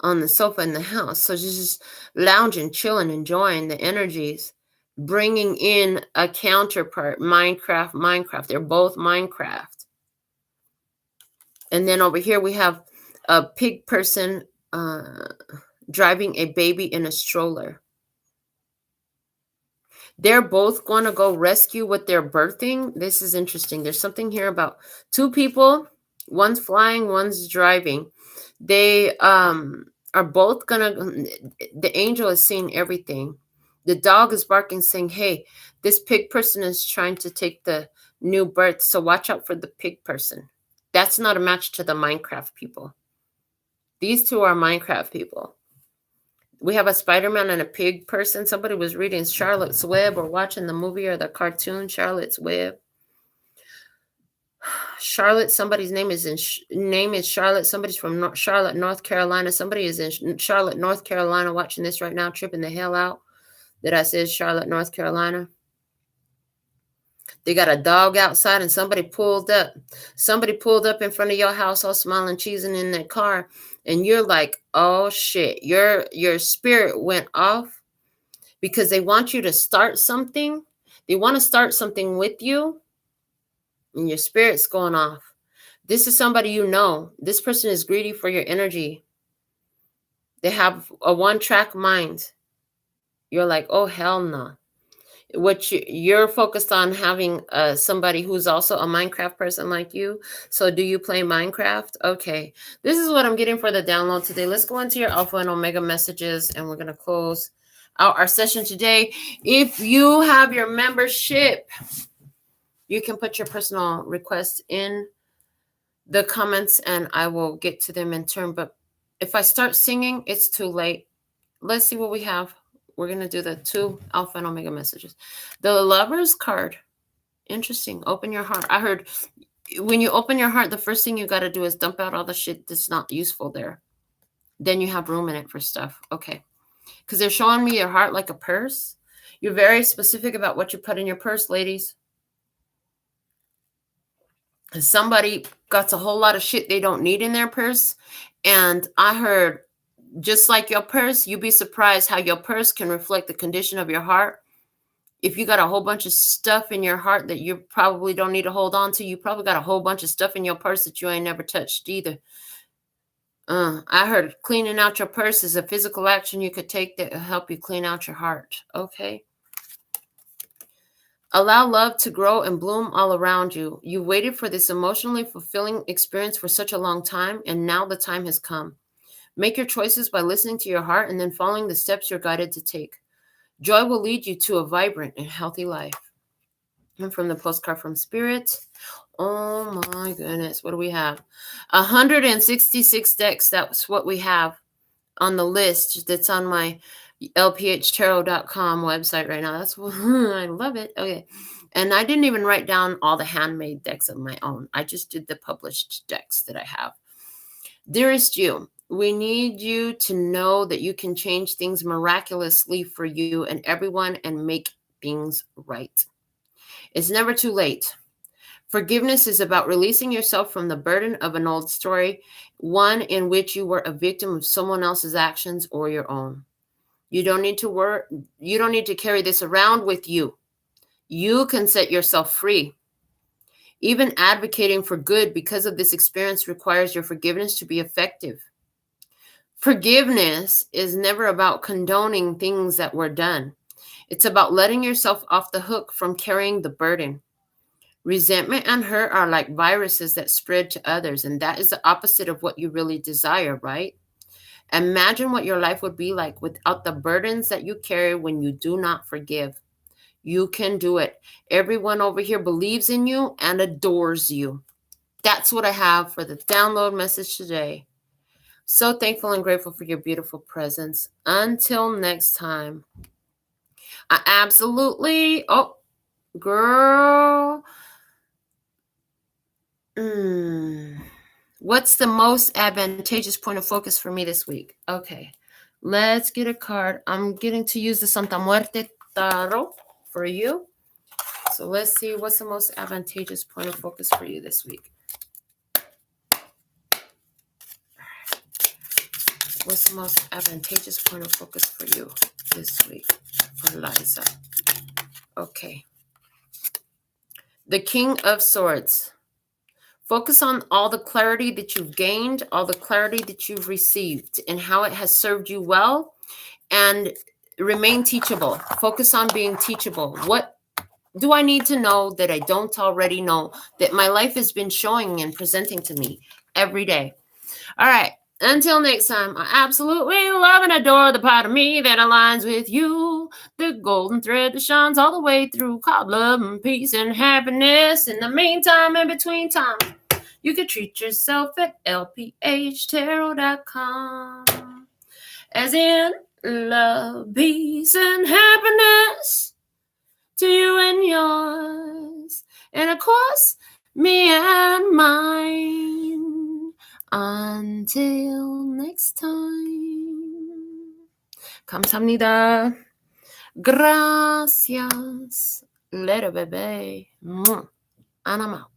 on the sofa in the house. So just lounging, chilling, enjoying the energies, bringing in a counterpart. Minecraft. They're both Minecraft. And then over here we have a pig person driving a baby in a stroller. They're both going to go rescue what they're birthing. This is interesting. There's something here about two people. One's flying, one's driving. They are both going to... The angel is seeing everything. The dog is barking, saying, hey, this pig person is trying to take the new birth, so watch out for the pig person. That's not a match to the Minecraft people. These two are Minecraft people. We have a Spider-Man and a pig person. Somebody was reading Charlotte's Web or watching the movie or the cartoon Charlotte's Web. Charlotte, somebody's name is Charlotte. Somebody's from Charlotte, North Carolina. Somebody is in Charlotte, North Carolina watching this right now, tripping the hell out that I said Charlotte, North Carolina. They got a dog outside and somebody pulled up. Somebody pulled up in front of your house all smiling, cheesing in their car. And you're like, oh shit, your spirit went off because they want you to start something. They want to start something with you and your spirit's going off. This is somebody you know. This person is greedy for your energy. They have a one-track mind. You're like, oh, hell no. What you're focused on having somebody who's also a Minecraft person like you. So do you play Minecraft? Okay. This is what I'm getting for the download today. Let's go into your Alpha and Omega messages and we're going to close out our session today. If you have your membership, you can put your personal requests in the comments and I will get to them in turn. But if I start singing, it's too late. Let's see what we have. We're going to do the 2 Alpha and Omega messages. The Lover's card. Interesting. Open your heart. I heard when you open your heart, the first thing you got to do is dump out all the shit that's not useful there. Then you have room in it for stuff. Okay. Because they're showing me your heart like a purse. You're very specific about what you put in your purse, ladies. Somebody got a whole lot of shit they don't need in their purse. And I heard, just like your purse, you'd be surprised how your purse can reflect the condition of your heart. If you got a whole bunch of stuff in your heart that you probably don't need to hold on to, you probably got a whole bunch of stuff in your purse that you ain't never touched either. I heard cleaning out your purse is a physical action you could take that will help you clean out your heart. Okay. Allow love to grow and bloom all around you. You waited for this emotionally fulfilling experience for such a long time, and now the time has come. Make your choices by listening to your heart and then following the steps you're guided to take. Joy will lead you to a vibrant and healthy life. And from the postcard from Spirit, oh my goodness, what do we have? 166 decks. That's what we have on the list that's on my LPHtarot.com website right now. That's what I love it. Okay. And I didn't even write down all the handmade decks of my own. I just did the published decks that I have. Dearest you, we need you to know that you can change things miraculously for you and everyone and make things right. It's never too late. Forgiveness is about releasing yourself from the burden of an old story, one in which you were a victim of someone else's actions or your own. You don't need to carry this around with you. You can set yourself free. Even advocating for good because of this experience requires your forgiveness to be effective. Forgiveness is never about condoning things that were done. It's about letting yourself off the hook from carrying the burden. Resentment and hurt are like viruses that spread to others, and that is the opposite of what you really desire, right? Imagine what your life would be like without the burdens that you carry when you do not forgive. You can do it. Everyone over here believes in you and adores you. That's what I have for the download message today. So thankful and grateful for your beautiful presence. Until next time. I absolutely, oh, girl. What's the most advantageous point of focus for me this week? Okay, let's get a card. I'm getting to use the Santa Muerte Tarot for you. So let's see what's the most advantageous point of focus for you this week. What's the most advantageous point of focus for you this week for Liza? Okay. The King of Swords. Focus on all the clarity that you've gained, all the clarity that you've received, and how it has served you well, and remain teachable. Focus on being teachable. What do I need to know that I don't already know, that my life has been showing and presenting to me every day? All right. Until next time, I absolutely love and adore the part of me that aligns with you. The golden thread that shines all the way through, called love and peace and happiness. In the meantime, in between time, you can treat yourself at LPHtarot.com. As in, love, peace, and happiness to you and yours. And of course, me and mine. Until next time. 감사합니다. Gracias. Later, baby. And I'm out.